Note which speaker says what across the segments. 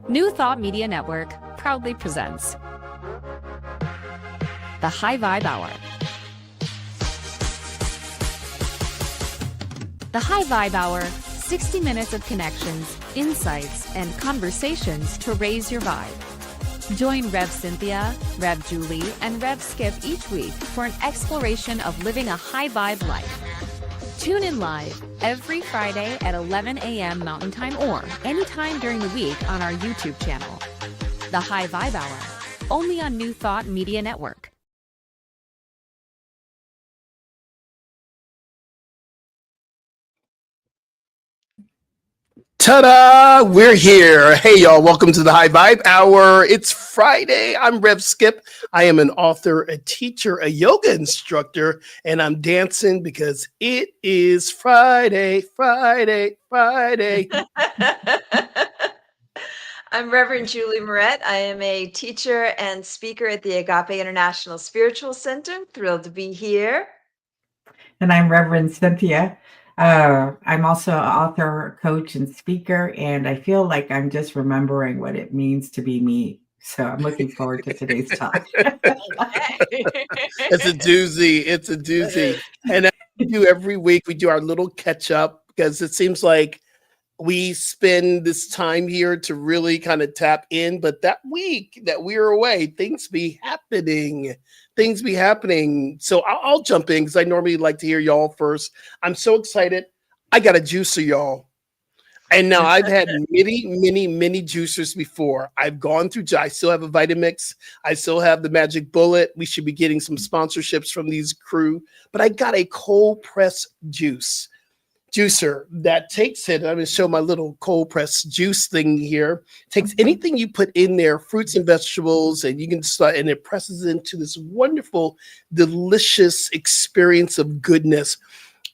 Speaker 1: New Thought Media Network proudly presents the High Vibe Hour. The High Vibe Hour, 60 minutes of connections, insights, and conversations to raise your vibe. Join Rev Cynthia, Rev Julie, and Rev Skip each week for an exploration of living a high vibe life. Tune in live every Friday at 11 a.m. Mountain Time or anytime during the week on our YouTube channel. The High Vibe Hour, only on New Thought Media Network.
Speaker 2: Ta-da! We're here. Hey, y'all. Welcome to the High Vibe Hour. It's Friday. I'm Rev Skip. I am an author, a teacher, a yoga instructor, and I'm dancing because it is Friday, Friday, Friday.
Speaker 3: I'm Reverend Julie Moret. I am a teacher and speaker at the Agape International Spiritual Center. Thrilled to be here.
Speaker 4: And I'm Reverend Cynthia. I'm also an author, coach, and speaker, and I feel like I'm just remembering what it means to be me. So I'm looking forward to today's talk.
Speaker 2: It's a doozy. It's a doozy. And as we do every week, we do our little catch up because it seems like we spend this time here to really kind of tap in. But that week that we were away, things be happening. So I'll jump in because I normally like to hear y'all first. I'm so excited. I got a juicer, y'all. And now I've had many juicers before. I've gone through, I still have a Vitamix. I still have the Magic Bullet. We should be getting some sponsorships from these crew. But I got a cold press juicer that takes it. I'm going to show my little cold press juice thing here. Takes anything you put in there, fruits and vegetables, and you can start, and it presses into this wonderful, delicious experience of goodness.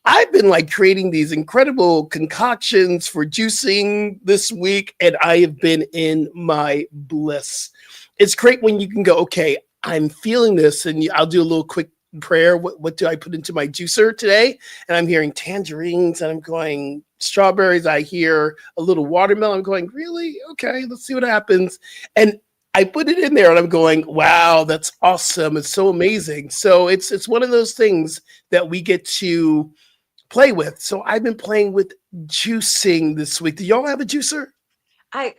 Speaker 2: I've been like creating these incredible concoctions for juicing this week, and I have been in my bliss. It's great when you can go, okay, I'm feeling this, and I'll do a little quick prayer. What do I put into my juicer today? And I'm hearing tangerines, and I'm going strawberries. I hear a little watermelon. I'm going, really? Okay, let's see what happens. And I put it in there, and I'm going, wow, that's awesome. It's so amazing. So it's one of those things that we get to play with. So I've been playing with juicing this week. Do y'all have a juicer?
Speaker 3: I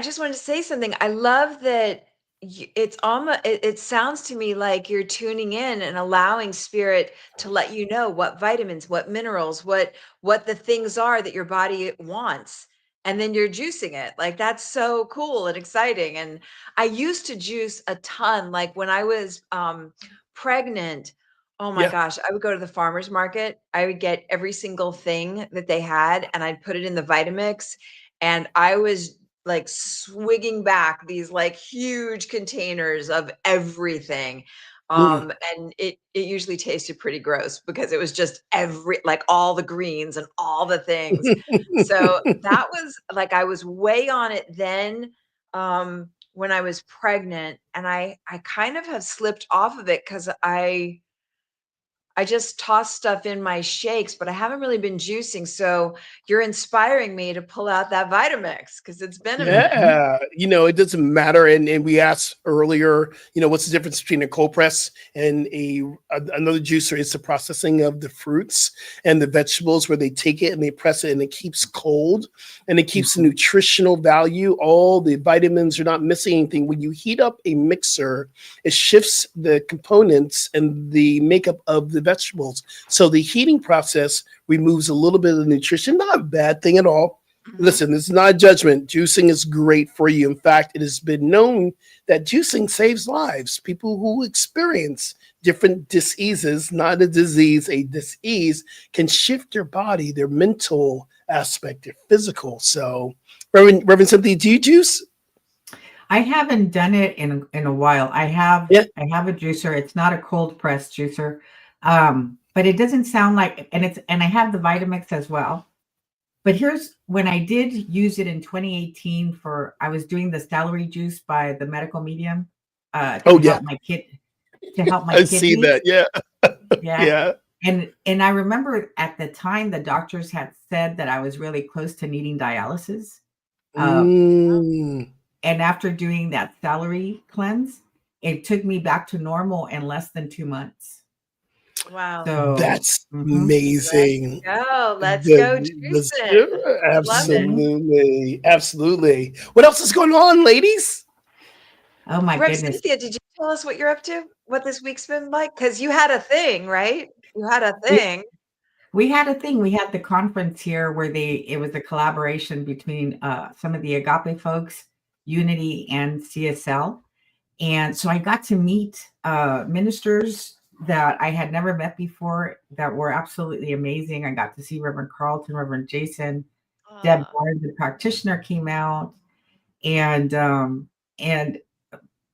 Speaker 3: just wanted to say something. I love that it's almost, it sounds to me like you're tuning in and allowing spirit to let you know what vitamins, what minerals, what the things are that your body wants. And then you're juicing it. Like, that's so cool and exciting. And I used to juice a ton. Like when I was pregnant, oh my gosh, I would go to the farmer's market. I would get every single thing that they had and I'd put it in the Vitamix. And I was like swigging back these like huge containers of everything. And it usually tasted pretty gross because it was just like all the greens and all the things. So that was like, I was way on it then when I was pregnant, and I kind of have slipped off of it because I just toss stuff in my shakes, but I haven't really been juicing. So you're inspiring me to pull out that Vitamix because it's been a minute.
Speaker 2: Yeah, it doesn't matter. And we asked earlier, what's the difference between a cold press and another juicer? Is the processing of the fruits and the vegetables where they take it and they press it and it keeps cold and it keeps the nutritional value. All the vitamins are not missing anything. When you heat up a mixer, it shifts the components and the makeup of the vegetables. So the heating process removes a little bit of the nutrition. Not a bad thing at all. Listen, it's not a judgment. Juicing is great for you. In fact, it has been known that juicing saves lives. People who experience different diseases, not a disease, a disease, can shift their body, their mental aspect, their physical. So, Reverend Cynthia, do you juice?
Speaker 4: I haven't done it in a while. I have a juicer. It's not a cold press juicer. But it doesn't sound like, and I have the Vitamix as well. But here's when I did use it in 2018 I was doing the celery juice by the medical medium to help my kidneys.
Speaker 2: I see that. Yeah.
Speaker 4: Yeah. And I remember at the time the doctors had said that I was really close to needing dialysis.
Speaker 2: Mm.
Speaker 4: And after doing that celery cleanse, it took me back to normal in less than 2 months.
Speaker 3: Wow.
Speaker 4: So,
Speaker 2: That's
Speaker 4: mhm,
Speaker 2: amazing.
Speaker 3: Let's go, Jason. I love it.
Speaker 4: mhm.
Speaker 2: Absolutely. Absolutely. What else is going on, ladies?
Speaker 4: Oh my
Speaker 3: Rev
Speaker 4: goodness.
Speaker 3: Cynthia, did you tell us what you're up to? What this week's been like? Because you had a thing, right? You had a
Speaker 4: We
Speaker 3: thing.
Speaker 4: we had a thing. We had the conference here where it was a collaboration between some of the Agape folks, Unity and CSL. And so I got to meet ministers that I had never met before that were absolutely amazing. I got to see Reverend Carlton, Reverend Jason, Deb
Speaker 3: Uh,
Speaker 4: Barnes, the practitioner, came out, and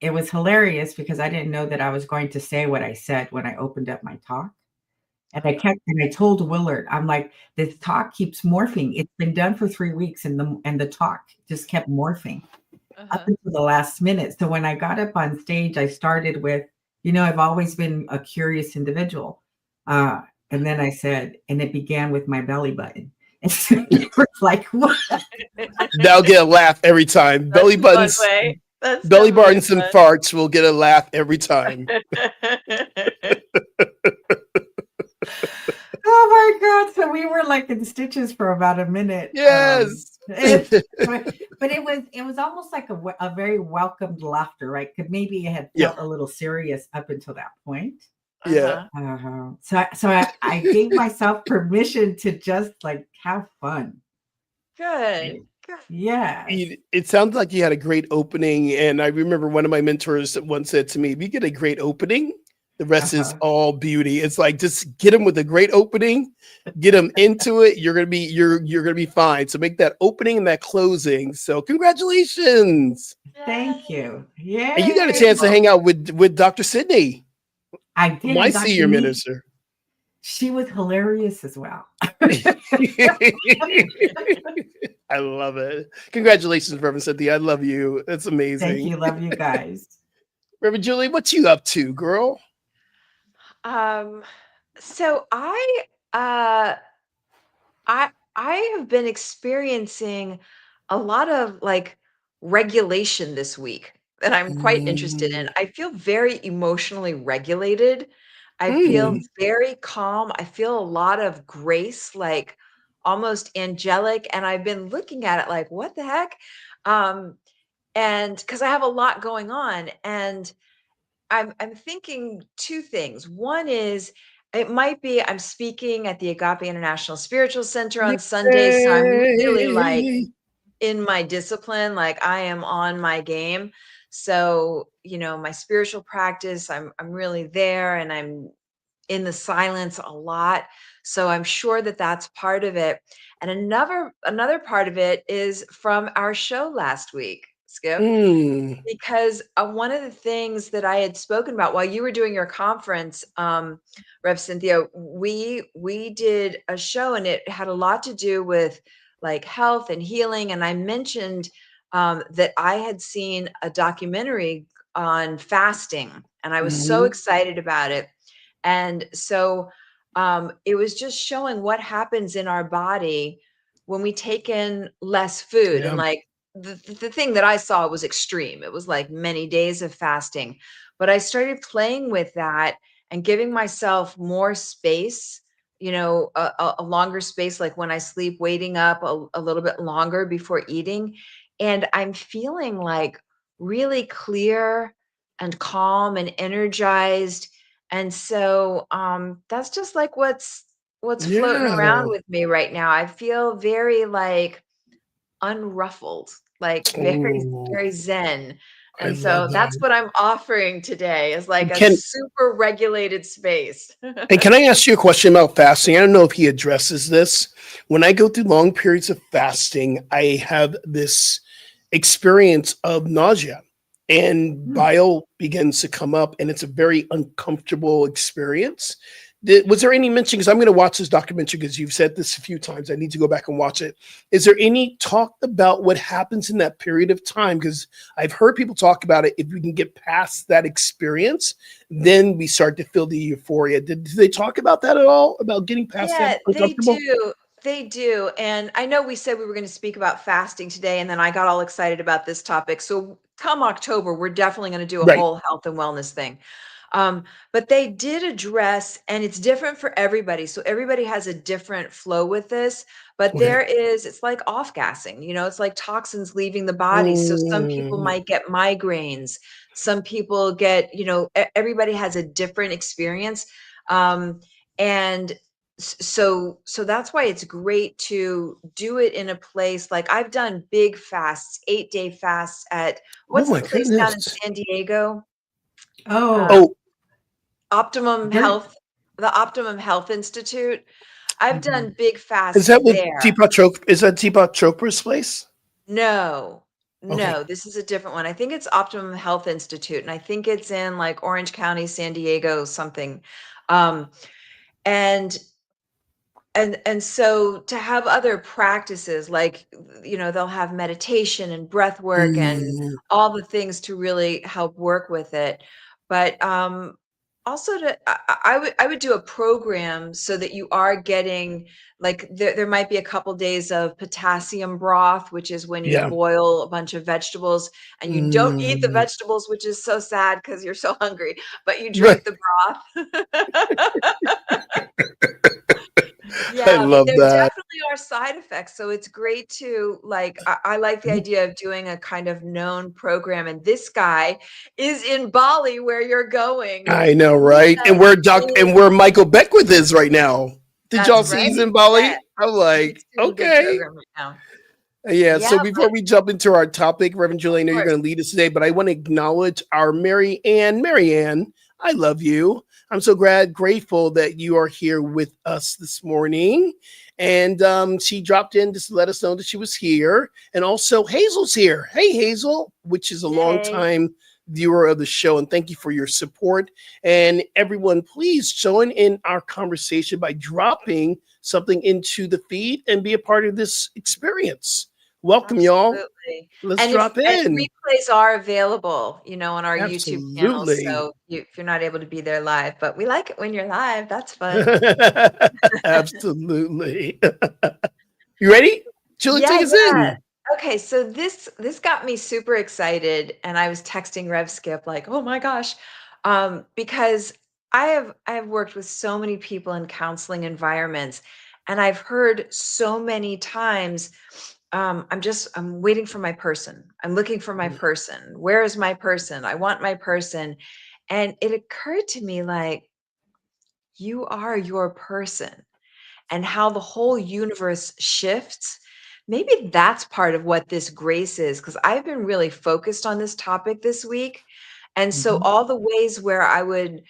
Speaker 4: it was hilarious because I didn't know that I was going to say what I said when I opened up my talk. And I told Willard, I'm like, this talk keeps morphing. It's been done for 3 weeks, and the talk just kept morphing up
Speaker 3: uh-huh.
Speaker 4: until the last minute. So when I got up on stage, I started with, I've always been a curious individual. And then I said, and it began with my belly button. And so you were like, what?
Speaker 2: They'll get a laugh every time.
Speaker 3: That's a fun way. That's
Speaker 2: Belly
Speaker 3: definitely
Speaker 2: buttons and farts will get a laugh every time.
Speaker 3: fun.
Speaker 4: Oh my God. So we were like in stitches for about a minute.
Speaker 2: Yes.
Speaker 4: But it was almost like a very welcomed laughter, right? Because maybe it had
Speaker 2: Yeah.
Speaker 4: felt a little serious up until that point.
Speaker 2: Yeah.
Speaker 3: Uh-huh.
Speaker 4: So I gave myself permission to just like have fun.
Speaker 3: Good. Good.
Speaker 4: Yes.
Speaker 2: It sounds like you had a great opening. And I remember one of my mentors once said to me, if you get a great opening, the rest is all beauty. It's like, just get them with a great opening, get them into it. You're going to be fine. So make that opening and that closing. So congratulations.
Speaker 4: Thank you. Yeah.
Speaker 2: And you got a chance to hang out with Dr. Sydney,
Speaker 4: I did.
Speaker 2: my
Speaker 4: And Dr.
Speaker 2: senior
Speaker 4: Nee,
Speaker 2: minister.
Speaker 4: she was hilarious as well.
Speaker 2: I love it. Congratulations, Reverend Cynthia. I love you. That's amazing.
Speaker 4: Thank you. Love you guys.
Speaker 2: Reverend Julie, what you up to, girl?
Speaker 3: So uh I have been experiencing a lot of like regulation this week that I'm quite interested in.
Speaker 2: Mm.
Speaker 3: I feel very emotionally regulated. I feel
Speaker 2: Mm.
Speaker 3: very calm. I feel a lot of grace, like almost angelic. And I've been looking at it like, what the heck? Um, and because I have a lot going on. And I'm thinking two things. One is it might be I'm speaking at the Agape International Spiritual Center on Sunday, so I'm really like
Speaker 2: Yay.
Speaker 3: in my discipline, like I am on my game. So, my spiritual practice, I'm really there and I'm in the silence a lot. So I'm sure that that's part of it. And another part of it is from our show last week, Skip,
Speaker 2: Mm.
Speaker 3: because one of the things that I had spoken about while you were doing your conference, Rev Cynthia, we did a show and it had a lot to do with like health and healing. And I mentioned that I had seen a documentary on fasting, and I was so
Speaker 2: Mm.
Speaker 3: excited about it. And so it was just showing what happens in our body when we take in less food. And
Speaker 2: Yeah.
Speaker 3: like the thing that I saw was extreme. It was like many days of fasting. But I started playing with that and giving myself more space, a longer space, like when I sleep, waiting up a little bit longer before eating. And I'm feeling like really clear and calm and energized. And so that's just like what's floating
Speaker 2: Yeah.
Speaker 3: around with me right now. I feel very like unruffled, like very,
Speaker 2: Oh,
Speaker 3: very zen.
Speaker 2: I
Speaker 3: And
Speaker 2: love
Speaker 3: so that's
Speaker 2: that.
Speaker 3: what I'm offering today is like a
Speaker 2: Can
Speaker 3: super regulated space.
Speaker 2: and can I ask you a question about fasting? I don't know if he addresses this. When I go through long periods of fasting, I have this experience of nausea and
Speaker 4: Hmm.
Speaker 2: bile begins to come up, and it's a very uncomfortable experience. Was there any mention, because I'm going to watch this documentary because you've said this a few times, I need to go back and watch it. Is there any talk about what happens in that period of time? Because I've heard people talk about it. If we can get past that experience, then we start to feel the euphoria. Did they talk about that at all? About getting past
Speaker 3: Yeah,
Speaker 2: that
Speaker 3: they
Speaker 2: uncomfortable?
Speaker 3: do. They do. And I know we said we were going to speak about fasting today, and then I got all excited about this topic. So come October, we're definitely going to do a
Speaker 2: Right.
Speaker 3: whole health and wellness thing. But they did address, and it's different for everybody. So everybody has a different flow with this, but
Speaker 2: Okay.
Speaker 3: it's like off gassing, it's like toxins leaving the body. So some people
Speaker 2: Mm.
Speaker 3: might get migraines. Some people get, everybody has a different experience. And so that's why it's great to do it in a place like I've done big fasts, 8-day fasts at
Speaker 2: Oh
Speaker 3: what's
Speaker 2: my
Speaker 3: the place down in
Speaker 2: goodness.
Speaker 3: San Diego?
Speaker 4: Oh,
Speaker 3: Uh,
Speaker 2: Oh,
Speaker 3: Optimum
Speaker 2: very.
Speaker 3: Health, the Optimum Health Institute. I've
Speaker 4: mhm.
Speaker 3: done big
Speaker 2: Is
Speaker 3: fasts
Speaker 2: that with
Speaker 3: there.
Speaker 2: Deepak Chopra? Is that Deepak Chopra's place?
Speaker 3: No,
Speaker 2: Okay.
Speaker 3: no, this is a different one. I think it's Optimum Health Institute, and I think it's in like Orange County, San Diego, something. Um, and and so to have other practices like they'll have meditation and breath work and
Speaker 2: Mm.
Speaker 3: all the things to really help work with it, but also I would do a program so that you are getting like there might be a couple days of potassium broth, which is when you
Speaker 2: Yeah.
Speaker 3: boil a bunch of vegetables and you don't eat the
Speaker 2: Mm.
Speaker 3: vegetables, which is so sad because you're so hungry, but you
Speaker 2: Right.
Speaker 3: drink the broth.
Speaker 2: I
Speaker 3: Yeah, but
Speaker 2: love
Speaker 3: there
Speaker 2: that.
Speaker 3: definitely are side effects, so it's great to like I like the idea of doing a kind of known program, and this guy is in Bali where you're going.
Speaker 2: I know,
Speaker 3: He's
Speaker 2: right? And where Michael Beckwith is right now. Did y'all
Speaker 3: That's
Speaker 2: see he's
Speaker 3: right.
Speaker 2: in
Speaker 3: Yeah,
Speaker 2: Bali? I'm
Speaker 3: he's
Speaker 2: like,
Speaker 3: doing a big
Speaker 2: okay.
Speaker 3: program right now.
Speaker 2: Yeah.
Speaker 3: Yeah,
Speaker 2: So before we jump into our topic, Reverend Julie, I
Speaker 3: of
Speaker 2: know you're
Speaker 3: course.
Speaker 2: going to lead us today, but I want to acknowledge our Mary Ann. Mary Ann, I love you. I'm so grateful that you are here with us this morning. And she dropped in just to let us know that she was here. And also Hazel's here. Hey, Hazel, which is a long
Speaker 3: Hey.
Speaker 2: time viewer of the show. And thank you for your support. And everyone, please join in our conversation by dropping something into the feed and be a part of this experience. Welcome, y'all.
Speaker 3: Absolutely.
Speaker 2: Let's
Speaker 3: And if
Speaker 2: drop in.
Speaker 3: replays are available, on our YouTube channel,
Speaker 2: Absolutely.
Speaker 3: so if you're not able to be there live, but we like it when you're live. That's fun.
Speaker 2: Absolutely. You ready? Julie,
Speaker 3: Yeah,
Speaker 2: take us
Speaker 3: yeah.
Speaker 2: in.
Speaker 3: Okay, so this got me super excited, and I was texting Rev Skip like, "Oh my gosh," because I have worked with so many people in counseling environments, and I've heard so many times, I'm waiting for my person. I'm looking for my person. Where is my person? I want my person, and it occurred to me like, you are your person and how the whole universe shifts. Maybe that's part of what this grace is, because I've been really focused on this topic this week. And so
Speaker 4: Mhm.
Speaker 3: all the ways where I would,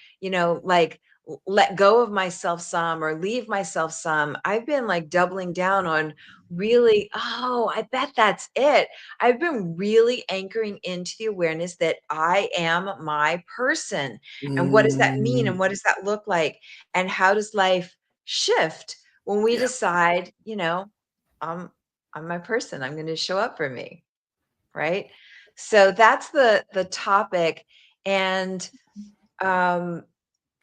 Speaker 3: like let go of myself some or leave myself some, I've been like doubling down on really, oh, I bet that's it. I've been really anchoring into the awareness that I am my person. And what does that mean?
Speaker 2: Mm,
Speaker 3: And what does that look like? And how does life shift when we
Speaker 2: yeah.
Speaker 3: decide, I'm I'm my person. I'm going to show up for me, right? So that's the topic, and um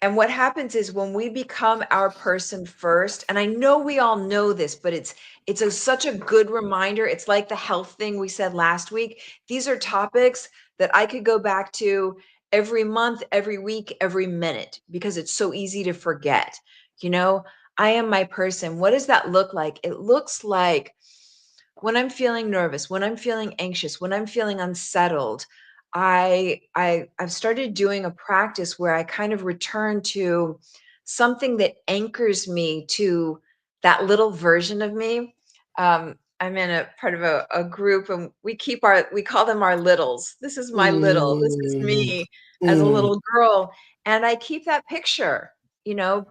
Speaker 3: and what happens is when we become our person first, and I know we all know this, but such a good reminder. It's like the health thing we said last week. These are topics that I could go back to every month, every week, every minute, because it's so easy to forget. You know, I am my person. What does that look like? It looks like when I'm feeling nervous, when I'm feeling anxious, when I'm feeling unsettled, I've started doing a practice where I kind of return to something that anchors me to that little version of me. I'm in a part of a group, and we call them our littles. This is my little. This is
Speaker 2: Mm,
Speaker 3: me as a
Speaker 2: mm,
Speaker 3: little girl, and I keep that picture,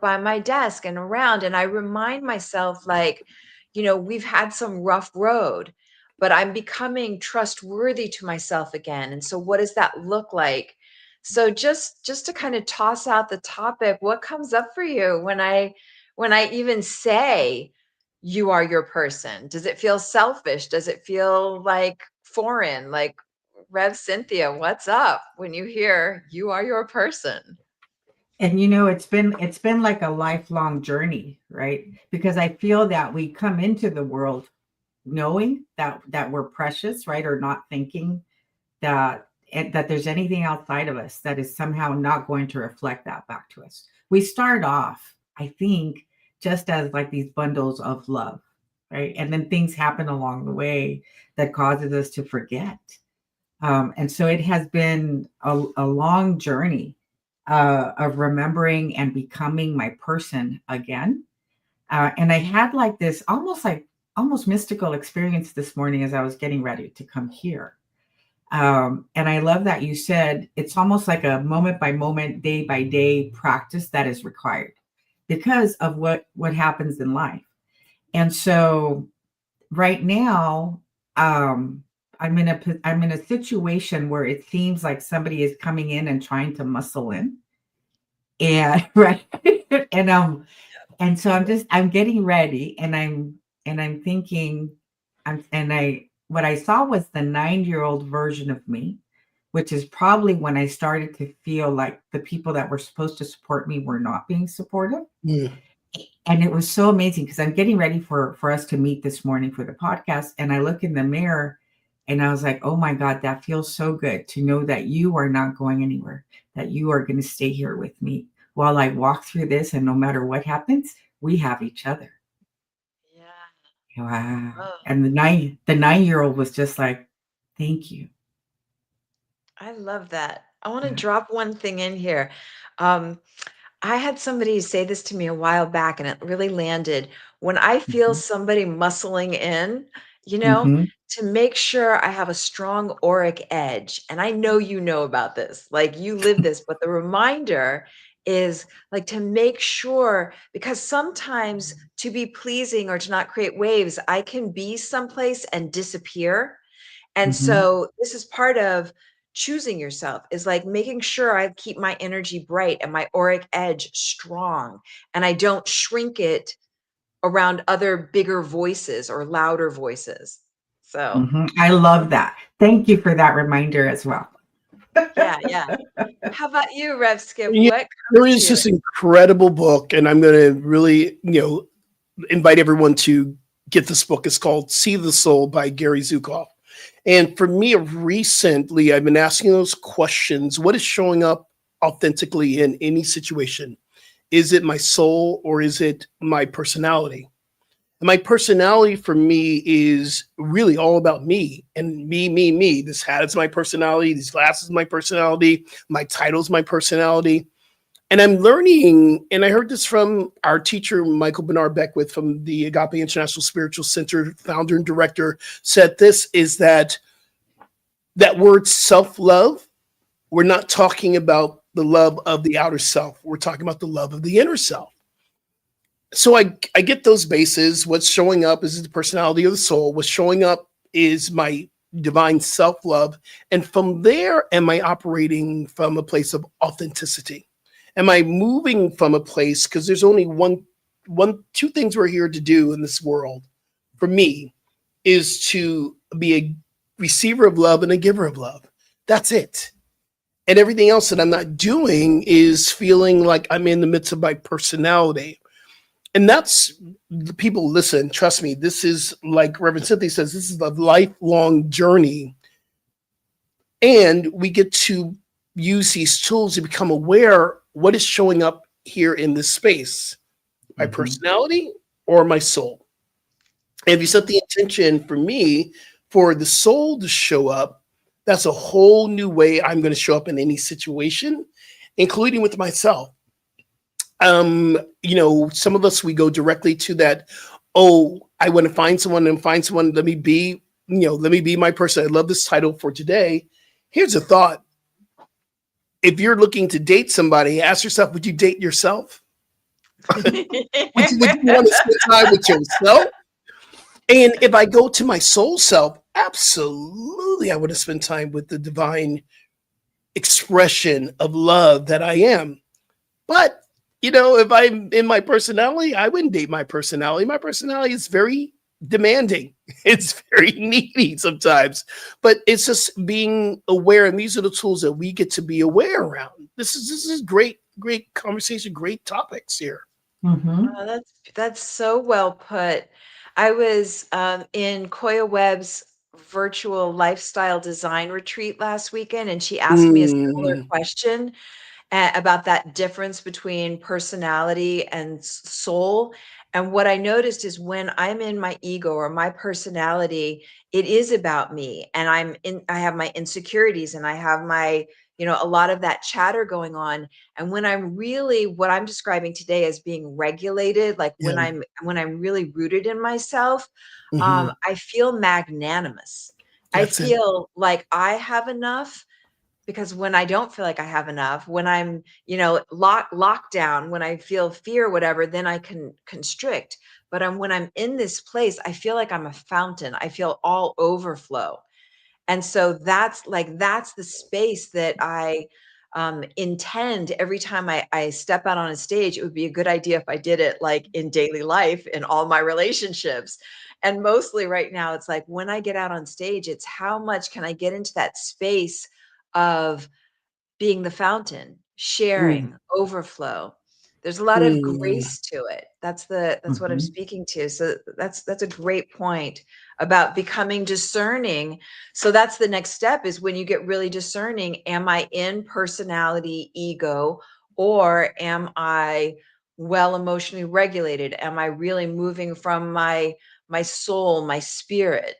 Speaker 3: by my desk and around, and I remind myself like, we've had some rough road, but I'm becoming trustworthy to myself again. And so what does that look like? So just to kind of toss out the topic, what comes up for you when I even say you are your person? Does it feel selfish? Does it feel like foreign? Like, Rev Cynthia, what's up when you hear you are your person?
Speaker 4: And it's been like a lifelong journey, right? Because I feel that we come into the world knowing that we're precious, right? Or not thinking that there's anything outside of us that is somehow not going to reflect that back to us. We start off, I think, just as like these bundles of love, right? And then things happen along the way that causes us to forget. And so it has been a long journey of remembering and becoming my person again. And I had like this almost mystical experience this morning as I was getting ready to come here. And I love that you said it's almost like a moment by moment, day by day practice that is required because of what happens in life. And so right now, I'm in a situation where it seems like somebody is coming in and trying to muscle in, and right, and so I'm getting ready, and I'm thinking, what I saw was the 9-year-old version of me, which is probably when I started to feel like the people that were supposed to support me were not being supportive.
Speaker 2: Mm.
Speaker 4: And it was so amazing because I'm getting ready for us to meet this morning for the podcast. And I look in the mirror and I was like, oh my God, that feels so good to know that you are not going anywhere, that you are going to stay here with me while I walk through this. And no matter what happens, we have each other.
Speaker 3: Yeah.
Speaker 4: Wow.
Speaker 3: Oh,
Speaker 4: And the 9-year-old was just like, thank you.
Speaker 3: I love that. I want to
Speaker 4: Yeah.
Speaker 3: drop one thing in here. Um, I had somebody say this to me a while back, and it really landed. When I feel
Speaker 4: Mhm.
Speaker 3: somebody muscling in, you know,
Speaker 4: Mhm.
Speaker 3: to make sure I have a strong auric edge. And I know you know about this, like you live this, but the reminder is like to make sure, because sometimes to be pleasing or to not create waves, I can be someplace and disappear. And
Speaker 4: Mhm.
Speaker 3: so this is part of choosing yourself, is like making sure I keep my energy bright and my auric edge strong, and I don't shrink it around other bigger voices or louder voices. So,
Speaker 4: Mhm. I love that. Thank you for that reminder as well.
Speaker 3: yeah, yeah. How about you, Rev Skip?
Speaker 2: Yeah,
Speaker 3: What
Speaker 2: there
Speaker 3: comes to
Speaker 2: is
Speaker 3: you?
Speaker 2: this incredible book, and I'm going to really, invite everyone to get this book. It's called See the Soul by Gary Zukav. And for me, recently, I've been asking those questions. What is showing up authentically in any situation? Is it my soul or is it my personality? And my personality for me is really all about me and me, me, me. This hat is my personality. These glasses, my personality. My title's my personality. And I'm learning, and I heard this from our teacher, Michael Bernard Beckwith from the Agape International Spiritual Center, founder and director, said this is that word self-love, we're not talking about the love of the outer self. We're talking about the love of the inner self. So I get those bases. What's showing up is the personality of the soul. What's showing up is my divine self-love. And from there, am I operating from a place of authenticity? Am I moving from a place, because there's only two things we're here to do in this world, for me, is to be a receiver of love and a giver of love. That's it. And everything else that I'm not doing is feeling like I'm in the midst of my personality. And that's the people, listen, trust me, this is like Reverend Cynthia says, this is a lifelong journey. And we get to use these tools to become aware what is showing up here in this space, my personality or my soul. And if you set the intention for me for the soul to show up, that's a whole new way I'm going to show up in any situation, including with myself. Some of us, we go directly to that. Oh, I want to find someone and find someone. Let me be my person. I love this title for today. Here's a thought. If you're looking to date somebody, ask yourself, would you date yourself? Would you want to spend time with yourself? And if I go to my soul self, absolutely, I want to spend time with the divine expression of love that I am. But, if I'm in my personality, I wouldn't date my personality. My personality is very demanding. It's very needy sometimes, but it's just being aware. And these are the tools that we get to be aware around. This is great, great conversation, great topics here.
Speaker 4: Mm-hmm.
Speaker 3: Oh, that's so well put. I was in Koya Webb's virtual lifestyle design retreat last weekend, and she asked me a similar
Speaker 2: Mm,
Speaker 3: question about that difference between personality and soul. And what I noticed is when I'm in my ego or my personality, it is about me. And I have my insecurities and I have my, a lot of that chatter going on. And when I'm really what I'm describing today as being regulated, like when
Speaker 2: yeah.
Speaker 3: I'm really rooted in myself,
Speaker 2: Hmm.
Speaker 3: I feel magnanimous. I
Speaker 2: That's it.
Speaker 3: feel like I have enough because when I don't feel like I have enough, when I'm, locked down, when I feel fear, whatever, then I can constrict. But when I'm in this place, I feel like I'm a fountain. I feel all overflow. And so that's the space that I intend every time I step out on a stage. It would be a good idea if I did it like in daily life in all my relationships. And mostly right now, it's like when I get out on stage, it's how much can I get into that space of being the fountain,
Speaker 2: Mm,
Speaker 3: sharing, overflow. There's a lot of
Speaker 2: mm,
Speaker 3: grace to it. That's what I'm
Speaker 4: Mm-hmm.
Speaker 3: speaking to. So that's a great point about becoming discerning. So that's the next step is when you get really discerning, am I in personality, ego, or am I well emotionally regulated? Am I really moving from my soul, my spirit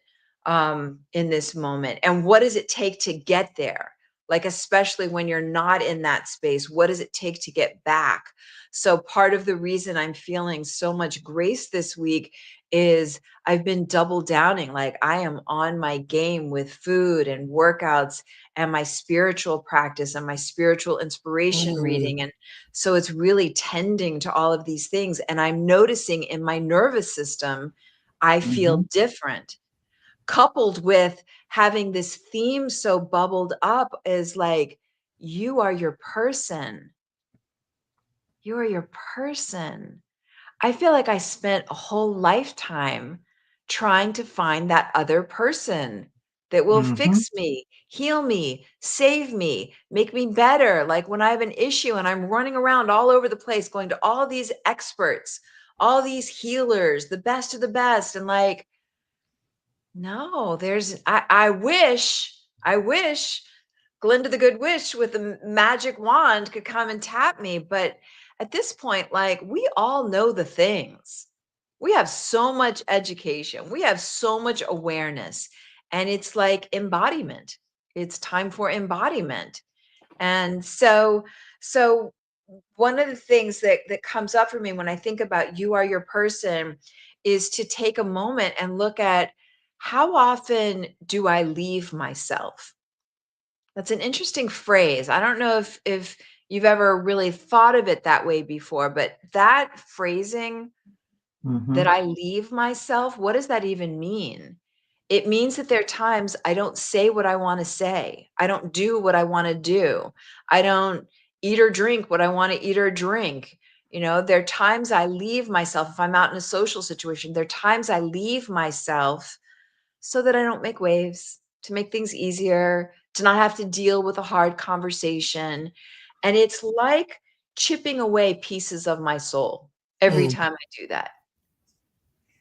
Speaker 3: in this moment? And what does it take to get there? Like, especially when you're not in that space, what does it take to get back? So part of the reason I'm feeling so much grace this week is I've been double downing. Like I am on my game with food and workouts and my spiritual practice and my spiritual inspiration
Speaker 2: mm,
Speaker 3: reading. And so it's really tending to all of these things. And I'm noticing in my nervous system, I feel
Speaker 4: Mm-hmm.
Speaker 3: different, coupled with having this theme so bubbled up is like, you are your person. You are your person. I feel like I spent a whole lifetime trying to find that other person that will
Speaker 4: Mm-hmm.
Speaker 3: fix me, heal me, save me, make me better. Like when I have an issue and I'm running around all over the place, going to all these experts, all these healers, the best of the best. And like, no, I wish Glinda the Good Witch with a magic wand could come and tap me. But at this point, like we all know the things. We have so much education. We have so much awareness. And it's like embodiment. It's time for embodiment. And so one of the things that comes up for me when I think about you are your person is to take a moment and look at how often do I leave myself? That's an interesting phrase. I don't know if you've ever really thought of it that way before, but that phrasing, that
Speaker 4: Mm-hmm.
Speaker 3: I leave myself, what does that even mean? It means that there are times I don't say what I want to say. I don't do what I want to do. I don't eat or drink what I want to eat or drink. There are times I leave myself. If I'm out in a social situation, there are times I leave myself so that I don't make waves, to make things easier, to not have to deal with a hard conversation. And it's like chipping away pieces of my soul every
Speaker 2: mm,
Speaker 3: time I do that.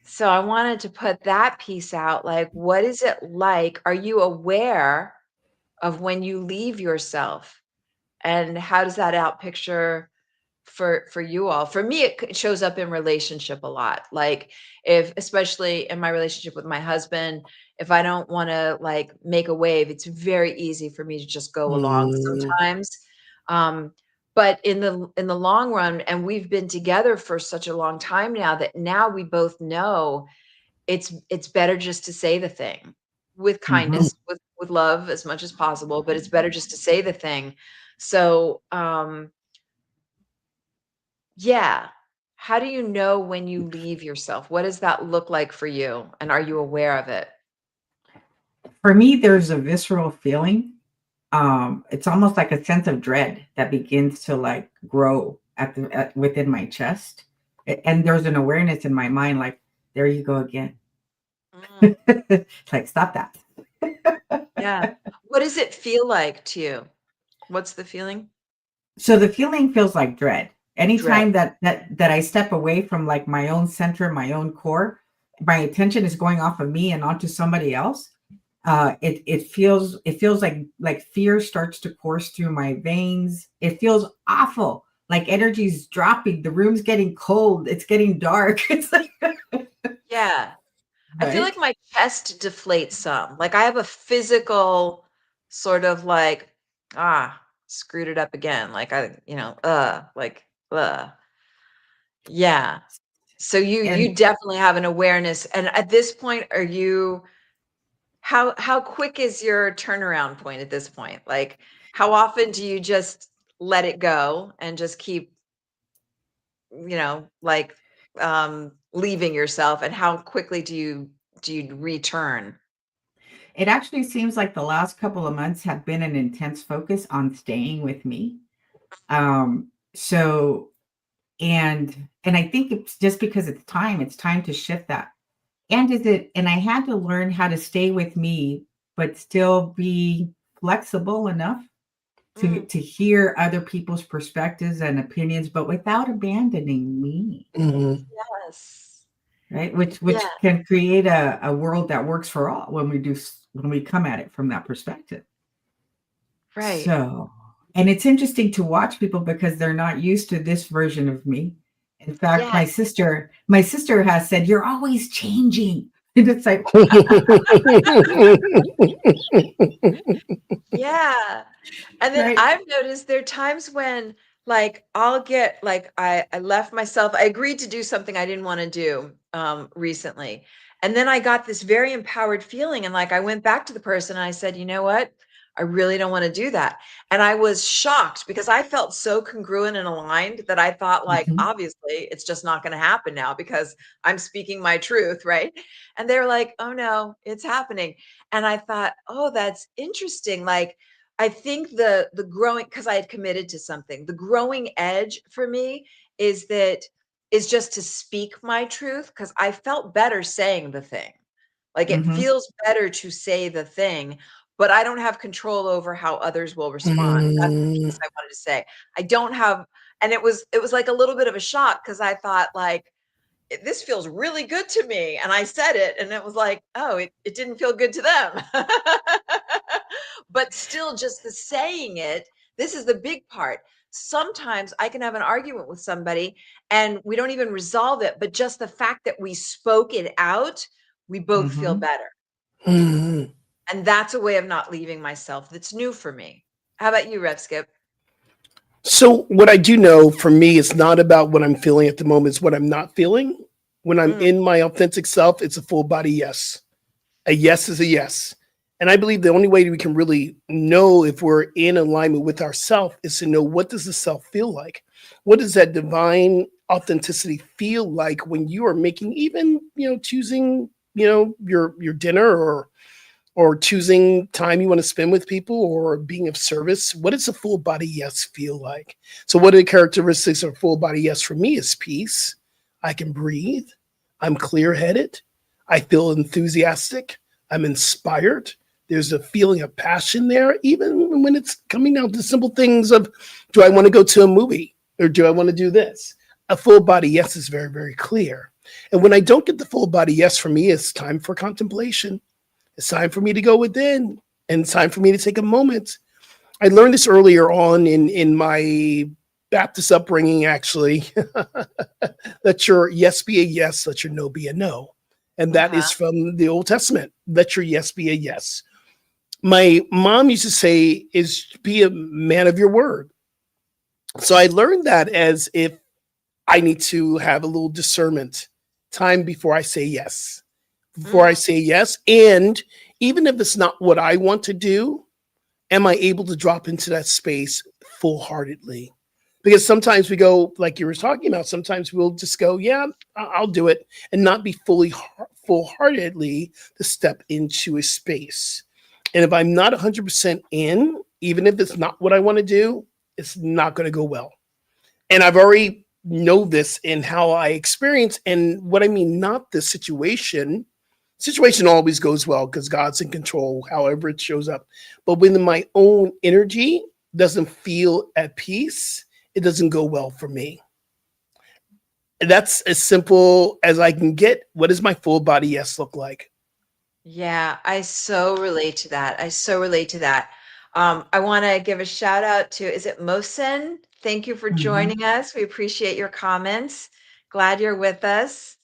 Speaker 3: So I wanted to put that piece out. Like, what is it like? Are you aware of when you leave yourself? And how does that out picture for you all? For me, it shows up in relationship a lot. Like if, especially in my relationship with my husband, if I don't want to like make a wave, it's very easy for me to just go along
Speaker 2: mm,
Speaker 3: sometimes. Um, but in the long run, and we've been together for such a long time now that now we both know it's better just to say the thing with
Speaker 4: Mm-hmm.
Speaker 3: kindness, with love as much as possible, but it's better just to say the thing. So yeah. How do you know when you leave yourself? What does that look like for you? And are you aware of it?
Speaker 4: For me, there's a visceral feeling. it's almost like a sense of dread that begins to like grow within my chest. And there's an awareness in my mind, like, there you go again. Like, stop that.
Speaker 3: Yeah. What does it feel like to you? What's the feeling?
Speaker 4: So the feeling feels like dread. Anytime
Speaker 3: Dread.
Speaker 4: that I step away from like my own center, my own core, my attention is going off of me and onto somebody else. It feels like fear starts to course through my veins. It feels awful. Like energy's dropping. The room's getting cold. It's getting dark. It's like,
Speaker 3: Yeah. I feel
Speaker 4: right?
Speaker 3: like my chest deflates some. Like I have a physical sort of like, screwed it up again. Like yeah. So you
Speaker 4: And
Speaker 3: definitely have an awareness. And at this point, are you how quick is your turnaround point at this point? Like how often do you just let it go and just keep, like leaving yourself, and how quickly do you return?
Speaker 4: it actually seems like the last couple of months have been an intense focus on staying with me. So and I think it's just because it's time to shift that. And I had to learn how to stay with me, but still be flexible enough
Speaker 3: Mm,
Speaker 4: to hear other people's perspectives and opinions, but without abandoning me,
Speaker 2: Mhm.
Speaker 3: yes.
Speaker 4: right?
Speaker 3: Yeah.
Speaker 4: Which can create a world that works for all when we come at it from that perspective.
Speaker 3: Right.
Speaker 4: So, and it's interesting to watch people because they're not used to this version of me. In fact,
Speaker 3: Yeah.
Speaker 4: my sister has said, "You're always changing." And it's like,
Speaker 3: Yeah. And then
Speaker 4: right.
Speaker 3: I've noticed there are times when like I'll get like I left myself, I agreed to do something I didn't want to do recently. And then I got this very empowered feeling, and like I went back to the person and I said, "You know what? I really don't want to do that." And I was shocked because I felt so congruent and aligned that I thought like
Speaker 4: Mhm,
Speaker 3: obviously it's just not going to happen now because I'm speaking my truth, right? And they were like, "Oh no, it's happening." And I thought, "Oh, that's interesting." Like I think the growing, because I had committed to something. The growing edge for me is just to speak my truth, because I felt better saying the thing. Like it
Speaker 4: mhm,
Speaker 3: feels better to say the thing, but I don't have control over how others will respond. That's the
Speaker 2: Mm.
Speaker 3: piece I wanted to say. I don't have, and it was like a little bit of a shock because I thought like this feels really good to me. And I said it, and it was like, oh, it didn't feel good to them. But still, just the saying it, this is the big part. Sometimes I can have an argument with somebody and we don't even resolve it, but just the fact that we spoke it out, we both feel
Speaker 4: mhm.
Speaker 3: better.
Speaker 2: Mhm.
Speaker 3: And that's a way of not leaving myself that's new for me. How about you, Rev Skip?
Speaker 2: So what I do know for me is not about what I'm feeling at the moment, it's what I'm not feeling. When I'm
Speaker 3: Mm,
Speaker 2: in my authentic self, it's a full body yes. A yes is a yes. And I believe the only way we can really know if we're in alignment with ourself is to know, what does the self feel like? What does that divine authenticity feel like when you are making, even, choosing, your dinner, or choosing time you want to spend with people, or being of service? What does a full body yes feel like? So what are the characteristics of a full body yes for me? Is peace. I can breathe. I'm clear headed. I feel enthusiastic. I'm inspired. There's a feeling of passion there, even when it's coming down to simple things of, do I want to go to a movie, or do I want to do this? A full body yes is very, very clear. And when I don't get the full body yes, for me, it's time for contemplation. It's time for me to go within, and it's time for me to take a moment. I learned this earlier on in my Baptist upbringing, actually. Let your yes be a yes, let your no be a no. And that
Speaker 3: uh-huh.
Speaker 2: is from the Old Testament. Let your yes be a yes. My mom used to say, is be a man of your word. So I learned that as if I need to have a little discernment time before I say yes. Before I
Speaker 3: Mm,
Speaker 2: say yes. And even if it's not what I want to do, am I able to drop into that space full heartedly? Because sometimes we go, like you were talking about, sometimes we'll just go, yeah, I'll do it, and not be fully, full heartedly to step into a space. And if I'm not 100% in, even if it's not what I want to do, it's not going to go well. And I've already know this in how I experience. And what I mean, not the situation always goes well because God's in control, however it shows up. But when my own energy doesn't feel at peace, it doesn't go well for me. And that's as simple as I can get. What does my full body yes look like?
Speaker 3: Yeah, I so relate to that. I want to give a shout out to, is it Mosen? Thank you for joining us. We appreciate your comments. Glad you're with us.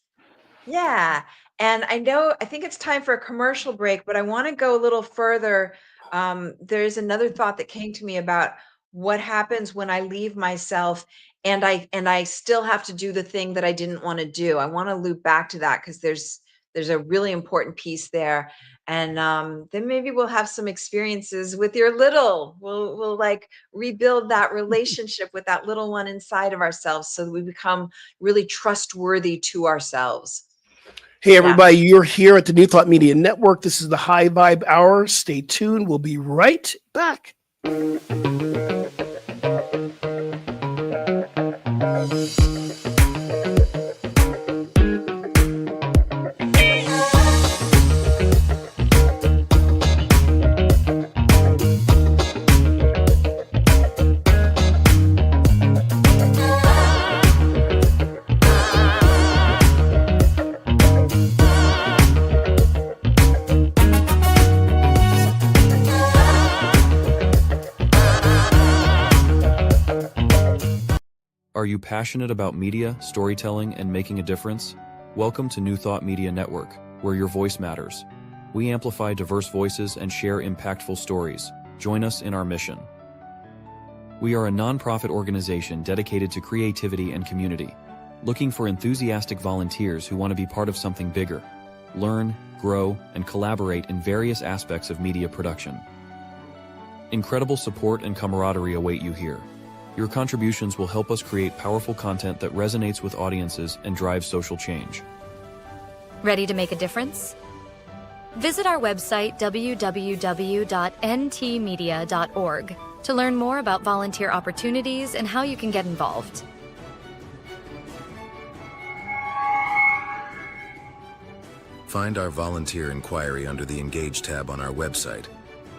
Speaker 3: Yeah. And I think it's time for a commercial break, but I want to go a little further. There's another thought that came to me about what happens when I leave myself and I still have to do the thing that I didn't want to do. I want to loop back to that because there's a really important piece there. And then maybe we'll have some experiences with your little. We'll like rebuild that relationship with that little one inside of ourselves so that we become really trustworthy to ourselves.
Speaker 2: Hey, everybody, you're here at the New Thought Media Network. This is the High Vibe Hour. Stay tuned. We'll be right back.
Speaker 5: Are you passionate about media, storytelling, and making a difference? Welcome to New Thought Media Network, where your voice matters. We amplify diverse voices and share impactful stories. Join us in our mission. We are a nonprofit organization dedicated to creativity and community, looking for enthusiastic volunteers who want to be part of something bigger, learn, grow, and collaborate in various aspects of media production. Incredible support and camaraderie await you here. Your contributions will help us create powerful content that resonates with audiences and drives social change.
Speaker 6: Ready to make a difference? Visit our website www.ntmedia.org to learn more about volunteer opportunities and how you can get involved.
Speaker 7: Find our volunteer inquiry under the Engage tab on our website,